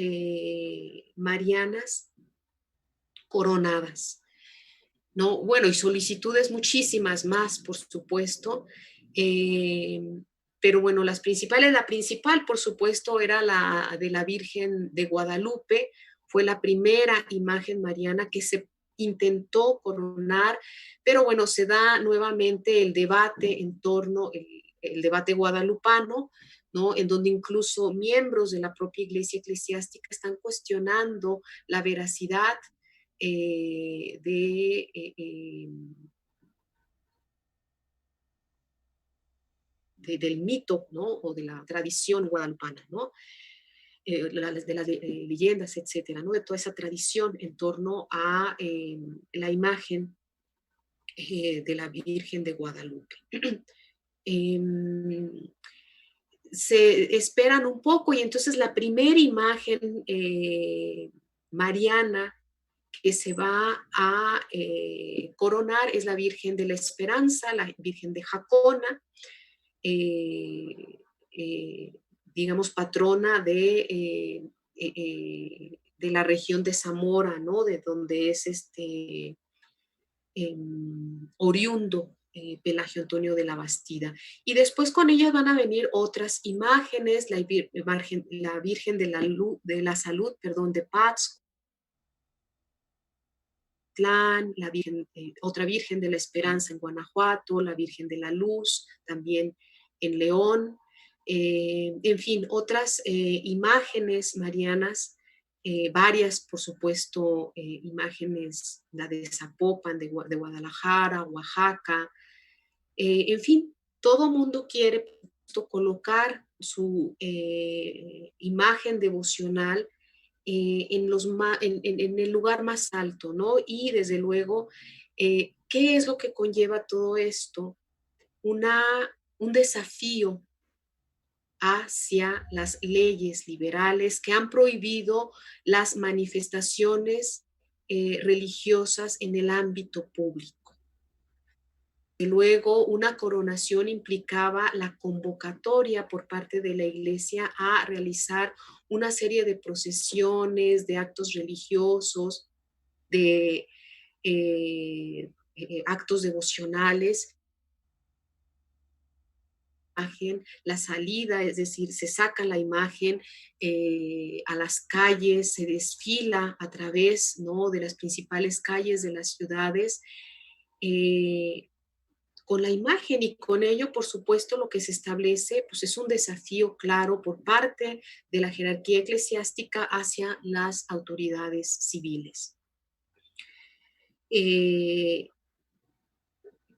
marianas coronadas. ¿No? Bueno, y solicitudes muchísimas más, por supuesto. Eh, pero bueno, las principales, la principal, por supuesto, era la de la Virgen de Guadalupe. Fue la primera imagen mariana que se intentó coronar, pero bueno, se da nuevamente el debate en torno, el debate guadalupano, ¿no? En donde incluso miembros de la propia iglesia eclesiástica están cuestionando la veracidad eh, de, eh, eh, del mito, ¿no? O de la tradición guadalupana, ¿no? De las leyendas, etcétera, ¿no? De toda esa tradición en torno a la imagen de la Virgen de Guadalupe. Se esperan un poco y entonces la primera imagen mariana que se va a coronar es la Virgen de la Esperanza, la Virgen de Jacona, eh, eh, digamos patrona de la región de Zamora, ¿no? De donde es oriundo Pelagio Antonio de la Bastida. Y después con ellas van a venir otras imágenes, la Virgen de la Salud, perdón, de Pátzcuaro, la Virgen, otra Virgen de la Esperanza en Guanajuato, la Virgen de la Luz, también en León, en fin, otras imágenes marianas, varias, por supuesto, imágenes, la de Zapopan, de Guadalajara, Oaxaca, en fin, todo mundo quiere colocar su imagen devocional en el lugar más alto, ¿no? Y desde luego, ¿qué es lo que conlleva todo esto? Una, un desafío hacia las leyes liberales que han prohibido las manifestaciones religiosas en el ámbito público. Luego, una coronación implicaba la convocatoria por parte de la iglesia a realizar una serie de procesiones, de actos religiosos, de actos devocionales. La salida, es decir, se saca la imagen a las calles, se desfila a través, ¿no? De las principales calles de las ciudades. Con la imagen y con ello, por supuesto, lo que se establece pues, es un desafío claro por parte de la jerarquía eclesiástica hacia las autoridades civiles. Que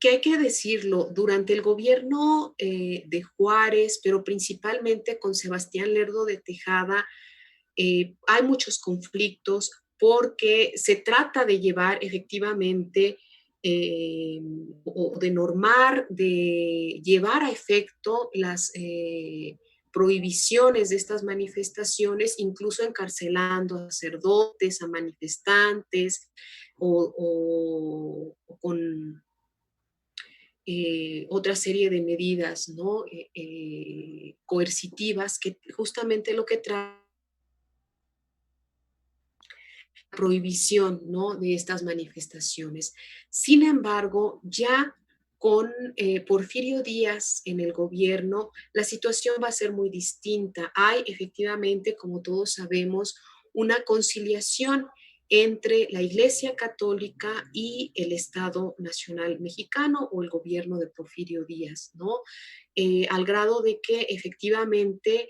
hay que decirlo, durante el gobierno de Juárez, pero principalmente con Sebastián Lerdo de Tejada, hay muchos conflictos porque se trata de llevar efectivamente o de normar, de llevar a efecto las prohibiciones de estas manifestaciones, incluso encarcelando a sacerdotes, a manifestantes o con otra serie de medidas, ¿no? Coercitivas que justamente lo que traen prohibición, ¿no?, de estas manifestaciones. Sin embargo, ya con Porfirio Díaz en el gobierno, la situación va a ser muy distinta. Hay efectivamente, como todos sabemos, una conciliación entre la Iglesia Católica y el Estado Nacional Mexicano o el gobierno de Porfirio Díaz, ¿no? Al grado de que efectivamente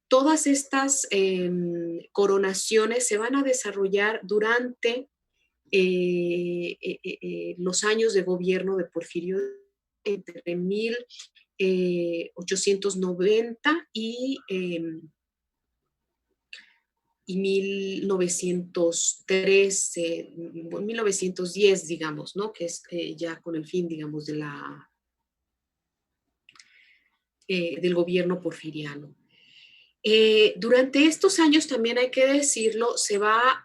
todas estas coronaciones se van a desarrollar durante los años de gobierno de Porfirio entre 1890 y 1913, 1910, digamos, ¿no? Que es ya con el fin, digamos, del gobierno porfiriano. Durante estos años, también hay que decirlo, va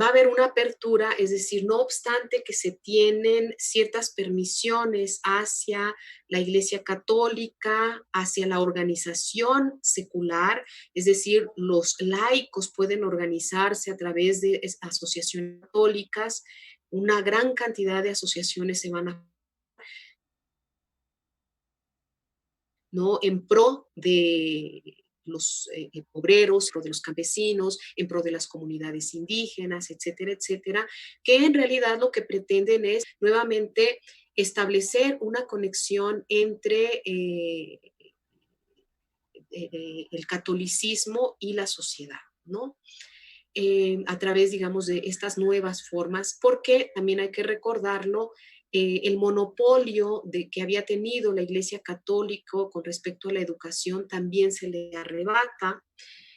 a haber una apertura, es decir, no obstante que se tienen ciertas permisiones hacia la Iglesia Católica, hacia la organización secular, es decir, los laicos pueden organizarse a través de asociaciones católicas, una gran cantidad de asociaciones se van a, ¿no?, en pro de los obreros, en pro de los campesinos, en pro de las comunidades indígenas, etcétera, etcétera, que en realidad lo que pretenden es nuevamente establecer una conexión entre el catolicismo y la sociedad, ¿no? A través, digamos, de estas nuevas formas, porque también hay que recordarlo, el monopolio que había tenido la Iglesia Católica con respecto a la educación también se le arrebata,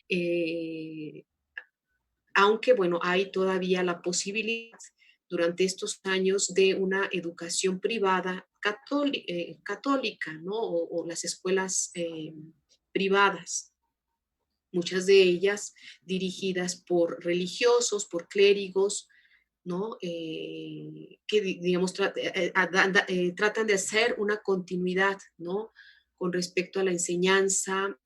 eh, aunque, bueno, hay todavía la posibilidad durante estos años de una educación privada católica, ¿no? O las escuelas privadas, muchas de ellas dirigidas por religiosos, por clérigos, ¿no? Que, digamos, tratan de hacer una continuidad, ¿no?, con respecto a la enseñanza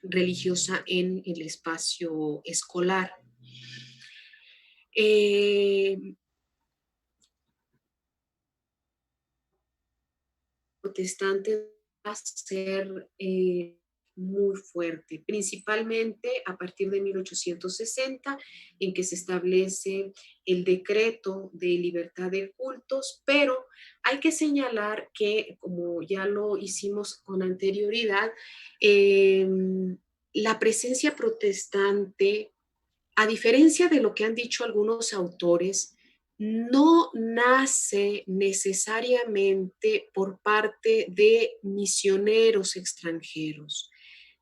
religiosa en el espacio escolar. Eh, Protestante va a ser muy fuerte, principalmente a partir de 1860, en que se establece el decreto de libertad de cultos, pero hay que señalar que, como ya lo hicimos con anterioridad, eh, la presencia protestante, a diferencia de lo que han dicho algunos autores, no nace necesariamente por parte de misioneros extranjeros,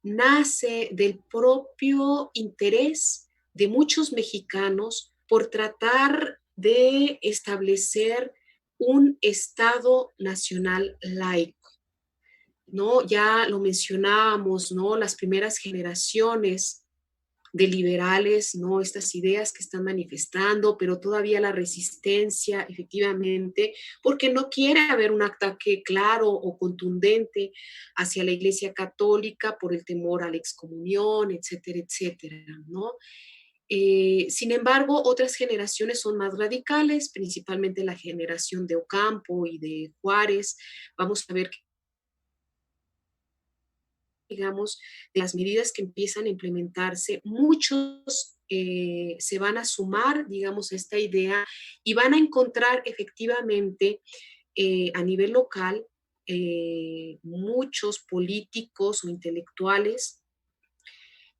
nace del propio interés de muchos mexicanos por tratar de establecer un Estado nacional laico, ¿no? Ya lo mencionábamos, ¿no? Las primeras generaciones de liberales, ¿no? Estas ideas que están manifestando, pero todavía la resistencia, efectivamente, porque no quiere haber un ataque claro o contundente hacia la Iglesia Católica por el temor a la excomunión, etcétera, etcétera, ¿no? Sin embargo, otras generaciones son más radicales, principalmente la generación de Ocampo y de Juárez. Vamos a ver, digamos, de las medidas que empiezan a implementarse, muchos se van a sumar, digamos, a esta idea y van a encontrar efectivamente a nivel local muchos políticos o intelectuales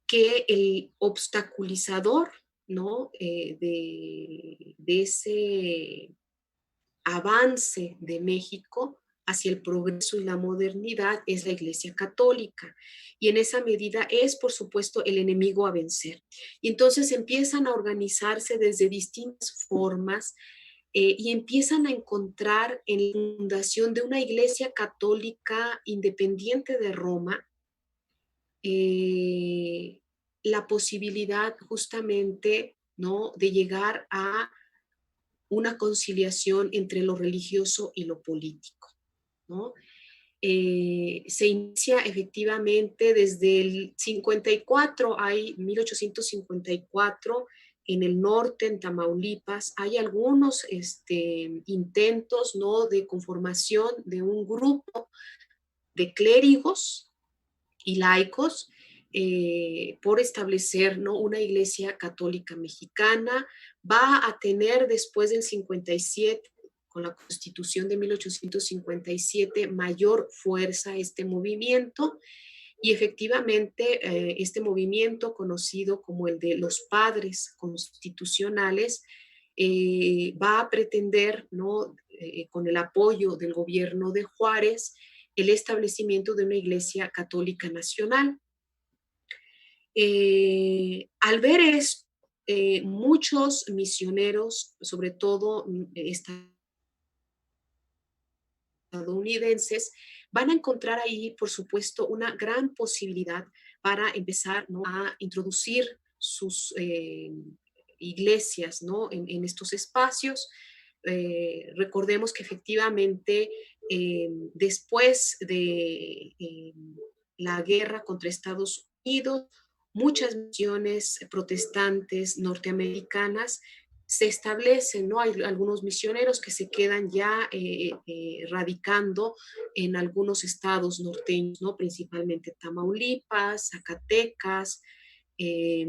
que el obstaculizador, ¿no?, de ese avance de México hacia el progreso y la modernidad es la Iglesia Católica. Y en esa medida es, por supuesto, el enemigo a vencer. Y entonces empiezan a organizarse desde distintas formas y empiezan a encontrar en la fundación de una Iglesia Católica independiente de Roma eh, la posibilidad justamente, ¿no?, de llegar a una conciliación entre lo religioso y lo político, ¿no? Se inicia efectivamente desde el 54, hay 1854, en el norte, en Tamaulipas, hay algunos intentos, ¿no?, de conformación de un grupo de clérigos y laicos por establecer, ¿no?, una iglesia católica mexicana. Va a tener después del 57, con la Constitución de 1857, mayor fuerza este movimiento. Y efectivamente, este movimiento, conocido como el de los padres constitucionales, va a pretender, ¿no?, con el apoyo del gobierno de Juárez, el establecimiento de una iglesia católica nacional. Al ver esto, muchos misioneros, sobre todo estadounidenses, van a encontrar ahí, por supuesto, una gran posibilidad para empezar, ¿no?, a introducir sus iglesias, ¿no?, en estos espacios. Recordemos que efectivamente, después de la guerra contra Estados Unidos, muchas misiones protestantes norteamericanas se establecen, ¿no? Hay algunos misioneros que se quedan ya radicando en algunos estados norteños, ¿no? Principalmente Tamaulipas, Zacatecas, eh,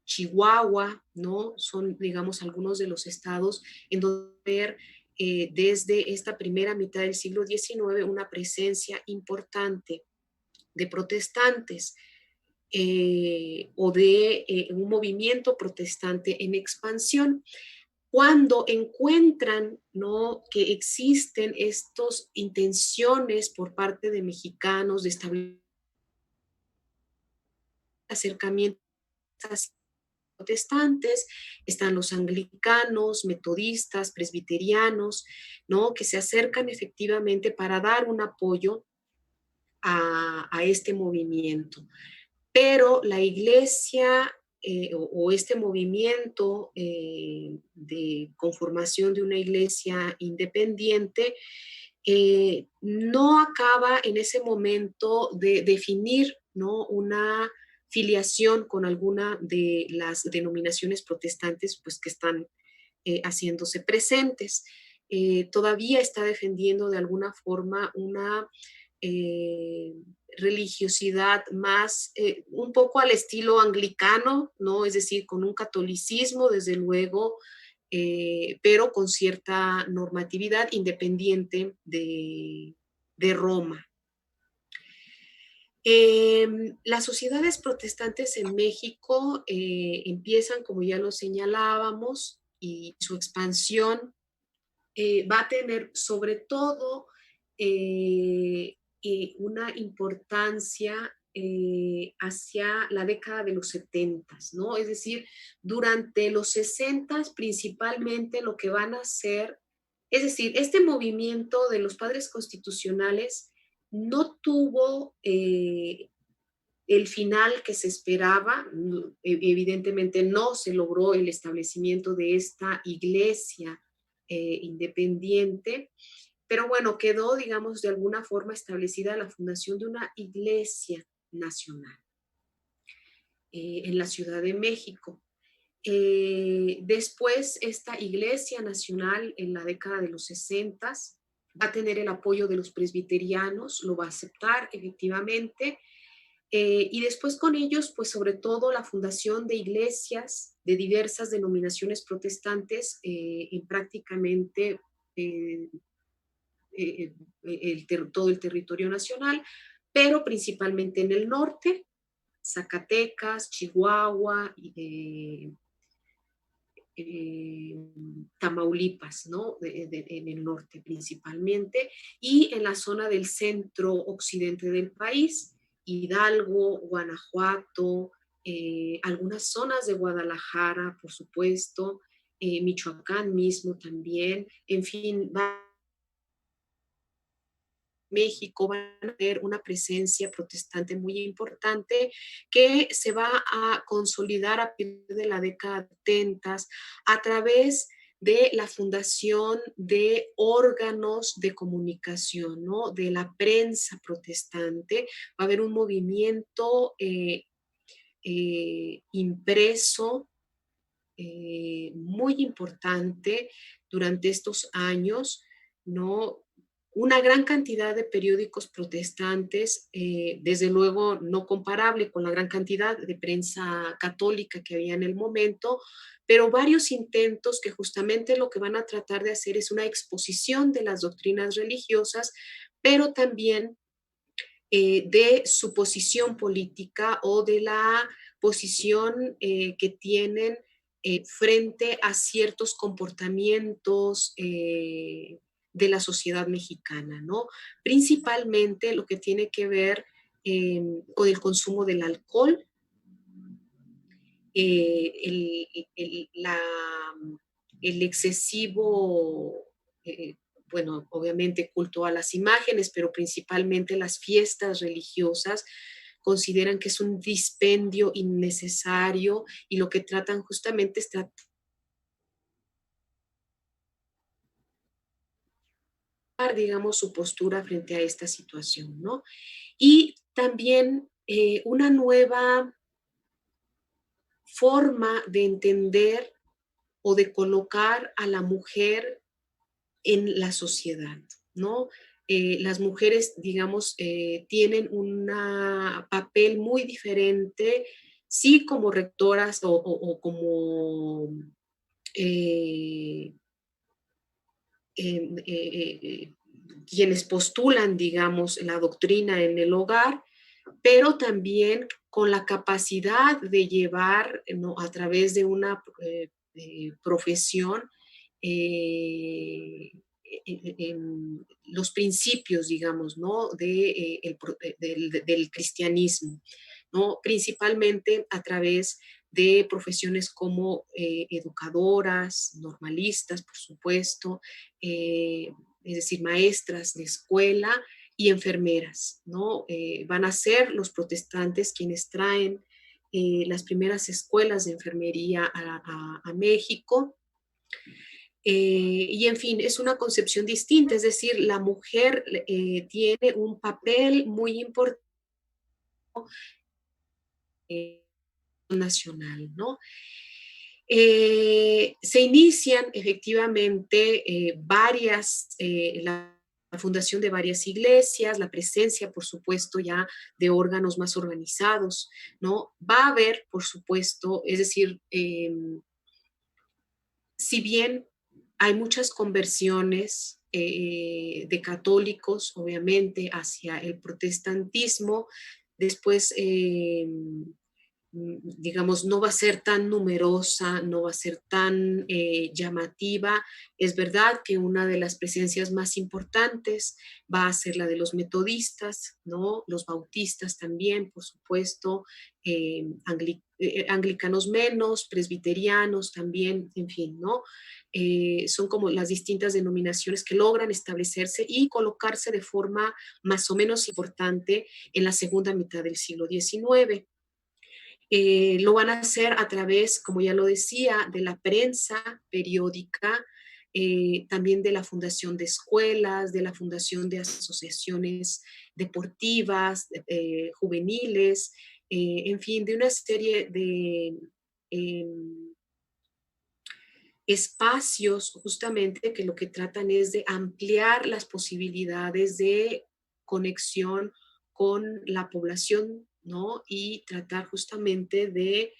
Chihuahua, ¿no? Son, digamos, algunos de los estados en donde ver desde esta primera mitad del siglo XIX una presencia importante de protestantes o de un movimiento protestante en expansión. Cuando encuentran, ¿no?, que existen estas intenciones por parte de mexicanos de establecer acercamientos protestantes, están los anglicanos, metodistas, presbiterianos, ¿no?, que se acercan efectivamente para dar un apoyo a este movimiento. Pero la iglesia o este movimiento de conformación de una iglesia independiente no acaba en ese momento de definir, ¿no?, una filiación con alguna de las denominaciones protestantes, pues, que están haciéndose presentes. Todavía está defendiendo de alguna forma una eh, religiosidad más, un poco al estilo anglicano, ¿no? Es decir, con un catolicismo, desde luego, pero con cierta normatividad independiente de Roma. Las sociedades protestantes en México empiezan, como ya lo señalábamos, y su expansión va a tener sobre todo una importancia hacia la década de los 70, ¿no? Es decir, durante los 60 principalmente lo que van a hacer, es decir, este movimiento de los padres constitucionales no tuvo el final que se esperaba. Evidentemente no se logró el establecimiento de esta iglesia independiente, pero bueno, quedó, digamos, de alguna forma establecida la fundación de una iglesia nacional en la Ciudad de México. Después, esta iglesia nacional en la década de los 60 va a tener el apoyo de los presbiterianos, lo va a aceptar efectivamente, y después con ellos, pues sobre todo la fundación de iglesias de diversas denominaciones protestantes en prácticamente eh, todo el territorio nacional, pero principalmente en el norte, Zacatecas, Chihuahua, Tamaulipas, ¿no? En el norte principalmente, y en la zona del centro occidente del país, Hidalgo, Guanajuato, algunas zonas de Guadalajara, por supuesto, Michoacán mismo también, en fin, México van a tener una presencia protestante muy importante que se va a consolidar a partir de la década de 70 a través de la fundación de órganos de comunicación, ¿no?, de la prensa protestante. Va a haber un movimiento impreso muy importante durante estos años, ¿no? Una gran cantidad de periódicos protestantes, desde luego no comparable con la gran cantidad de prensa católica que había en el momento, pero varios intentos que justamente lo que van a tratar de hacer es una exposición de las doctrinas religiosas, pero también de su posición política o de la posición que tienen frente a ciertos comportamientos de la sociedad mexicana, ¿no? Principalmente lo que tiene que ver con el consumo del alcohol, el excesivo, eh, bueno, obviamente culto a las imágenes, pero principalmente las fiestas religiosas, consideran que es un dispendio innecesario y lo que tratan justamente es tratar, digamos, su postura frente a esta situación, ¿no? Y también una nueva forma de entender o de colocar a la mujer en la sociedad, ¿no? Las mujeres, digamos, tienen un papel muy diferente, sí como rectoras o como eh, quienes postulan, digamos, la doctrina en el hogar, pero también con la capacidad de llevar, ¿no? A través de una profesión eh, los principios, digamos, ¿no? Del cristianismo, ¿no? Principalmente a través de profesiones como educadoras, normalistas, por supuesto, es decir, maestras de escuela y enfermeras, ¿no? Van a ser los protestantes quienes traen las primeras escuelas de enfermería a México. Y en fin, es una concepción distinta, es decir, la mujer tiene un papel muy importante nacional, ¿no? Se inician efectivamente la fundación de varias iglesias, la presencia, por supuesto, ya de órganos más organizados, ¿no? Va a haber, por supuesto, es decir, si bien hay muchas conversiones de católicos, obviamente, hacia el protestantismo, después digamos, no va a ser tan numerosa, no va a ser tan llamativa. Es verdad que una de las presencias más importantes va a ser la de los metodistas, ¿no? Los bautistas también, por supuesto, anglicanos menos, presbiterianos también, en fin, ¿no? Son como las distintas denominaciones que logran establecerse y colocarse de forma más o menos importante en la segunda mitad del siglo XIX. Lo van a hacer a través, como ya lo decía, de la prensa periódica, también de la fundación de escuelas, de la fundación de asociaciones deportivas, juveniles, en fin, de una serie de eh, espacios justamente que lo que tratan es de ampliar las posibilidades de conexión con la población, ¿no? Y tratar justamente de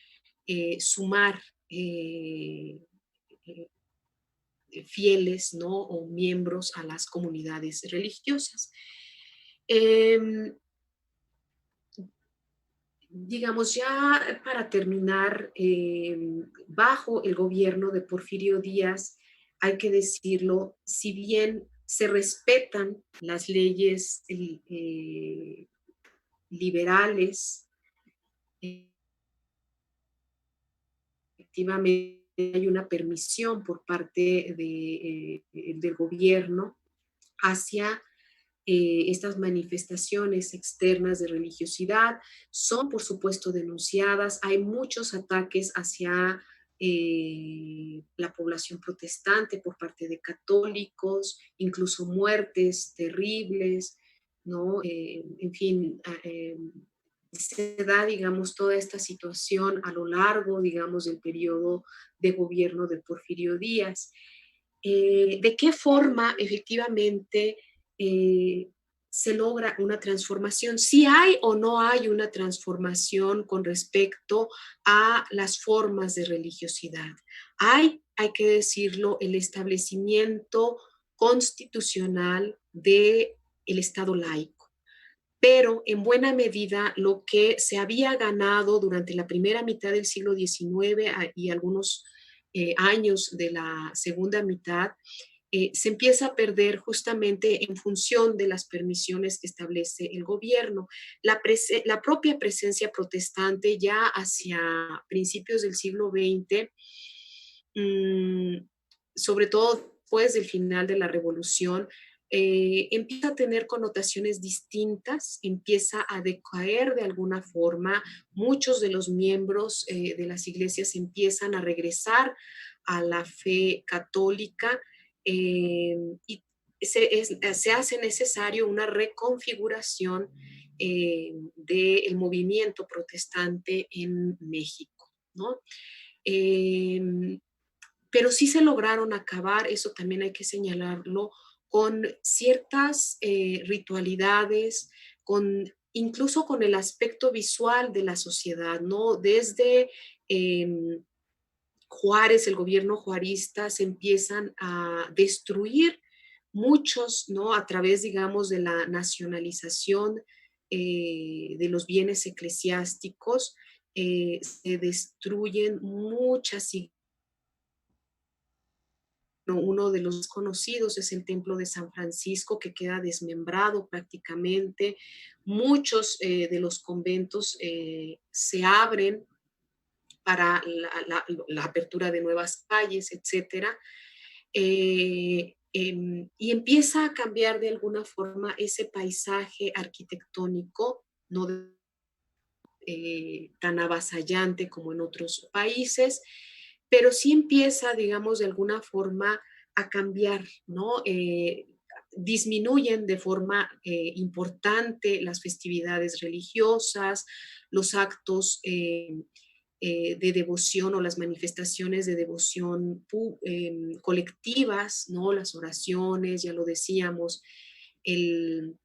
sumar eh, fieles, ¿no? O miembros a las comunidades religiosas. Eh, digamos, ya para terminar, bajo el gobierno de Porfirio Díaz, hay que decirlo, si bien se respetan las leyes liberales, eh, efectivamente hay una permisión por parte del gobierno hacia estas manifestaciones externas de religiosidad son, por supuesto, denunciadas. Hay muchos ataques hacia la población protestante por parte de católicos, incluso muertes terribles, ¿no? En fin, se da, digamos, toda esta situación a lo largo, digamos, del periodo de gobierno de Porfirio Díaz. ¿De qué forma efectivamente eh, se logra una transformación? ¿Si hay o no hay una transformación con respecto a las formas de religiosidad? Hay que decirlo, el establecimiento constitucional del Estado laico, pero en buena medida lo que se había ganado durante la primera mitad del siglo XIX y algunos años de la segunda mitad, se empieza a perder justamente en función de las permisiones que establece el gobierno. La propia presencia protestante ya hacia principios del siglo XX, mmm, sobre todo después del final de la revolución, empieza a tener connotaciones distintas, empieza a decaer de alguna forma, muchos de los miembros de las iglesias empiezan a regresar a la fe católica y se hace necesario una reconfiguración del movimiento protestante en México, ¿no? Eh, pero sí se lograron acabar, eso también hay que señalarlo, con ciertas ritualidades, incluso con el aspecto visual de la sociedad, ¿no? Desde eh, Juárez, el gobierno juarista, se empiezan a destruir muchos, ¿no? A través, digamos, de la nacionalización de los bienes eclesiásticos, se destruyen muchas iglesias. Uno de los conocidos es el Templo de San Francisco, que queda desmembrado prácticamente. Muchos de los conventos se abren para la apertura de nuevas calles, etcétera. Y empieza a cambiar de alguna forma ese paisaje arquitectónico, no tan avasallante como en otros países, pero sí empieza, digamos, de alguna forma a cambiar, ¿no? Disminuyen de forma importante las festividades religiosas, los actos de devoción o las manifestaciones de devoción colectivas, ¿no? Las oraciones, ya lo decíamos, el,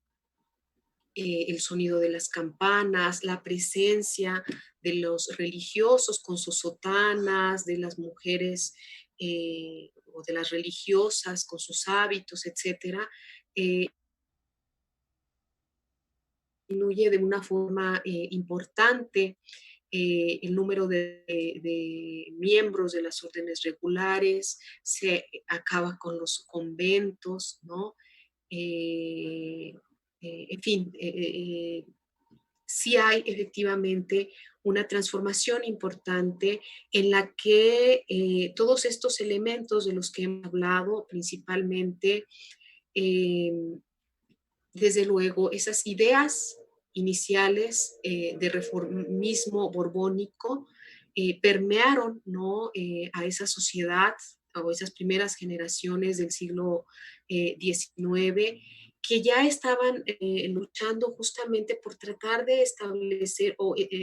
el sonido de las campanas, la presencia de los religiosos con sus sotanas, de las mujeres o de las religiosas con sus hábitos, etcétera, eh, disminuye de una forma importante el número de miembros de las órdenes regulares, se acaba con los conventos, ¿no? Eh, en fin, sí hay efectivamente una transformación importante en la que todos estos elementos de los que hemos hablado, principalmente, eh, desde luego, esas ideas iniciales de reformismo borbónico permearon, ¿no? A esa sociedad o esas primeras generaciones del siglo XIX que ya estaban luchando justamente por tratar de establecer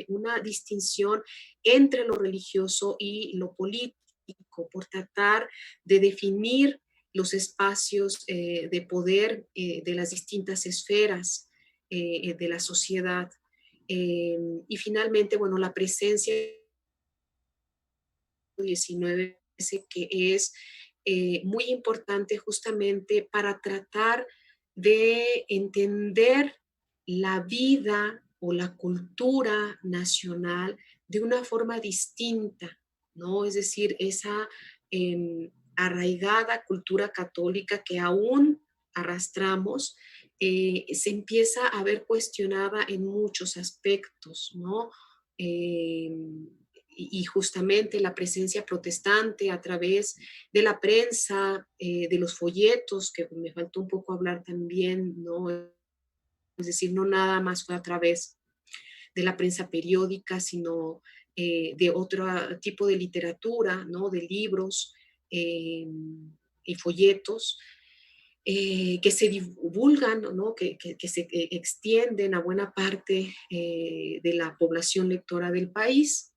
una distinción entre lo religioso y lo político, por tratar de definir los espacios de poder de las distintas esferas de la sociedad. Y finalmente, bueno, la presencia del 19 que es muy importante justamente para tratar de entender la vida o la cultura nacional de una forma distinta, ¿no? Es decir, esa arraigada cultura católica que aún arrastramos, se empieza a ver cuestionada en muchos aspectos, ¿no? Eh, y justamente la presencia protestante a través de la prensa, de los folletos, que me faltó un poco hablar también, ¿no? Es decir, no nada más fue a través de la prensa periódica, sino de otro tipo de literatura, ¿no? De libros y folletos. que se divulgan, ¿no? Que se extienden a buena parte de la población lectora del país,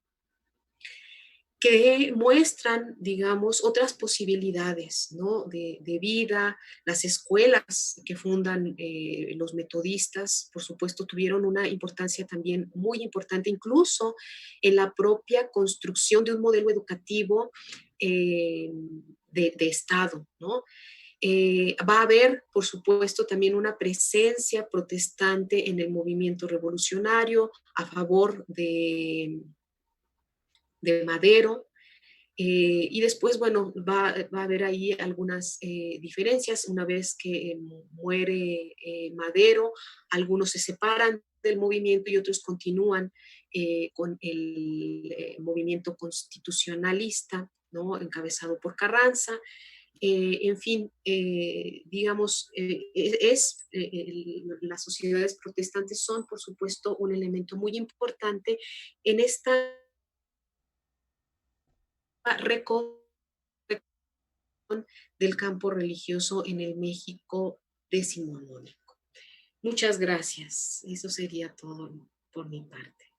que muestran, digamos, otras posibilidades, ¿no? De vida. Las escuelas que fundan los metodistas, por supuesto, tuvieron una importancia también muy importante, incluso en la propia construcción de un modelo educativo de Estado, ¿no? Va a haber, por supuesto, también una presencia protestante en el movimiento revolucionario a favor de Madero. Y después, bueno, va a haber ahí algunas diferencias. Una vez que muere Madero, algunos se separan del movimiento y otros continúan con el movimiento constitucionalista, ¿no? Encabezado por Carranza. En fin, digamos, las sociedades protestantes son, por supuesto, un elemento muy importante en esta reconstrucción del campo religioso en el México decimonónico. Muchas gracias. Eso sería todo por mi parte.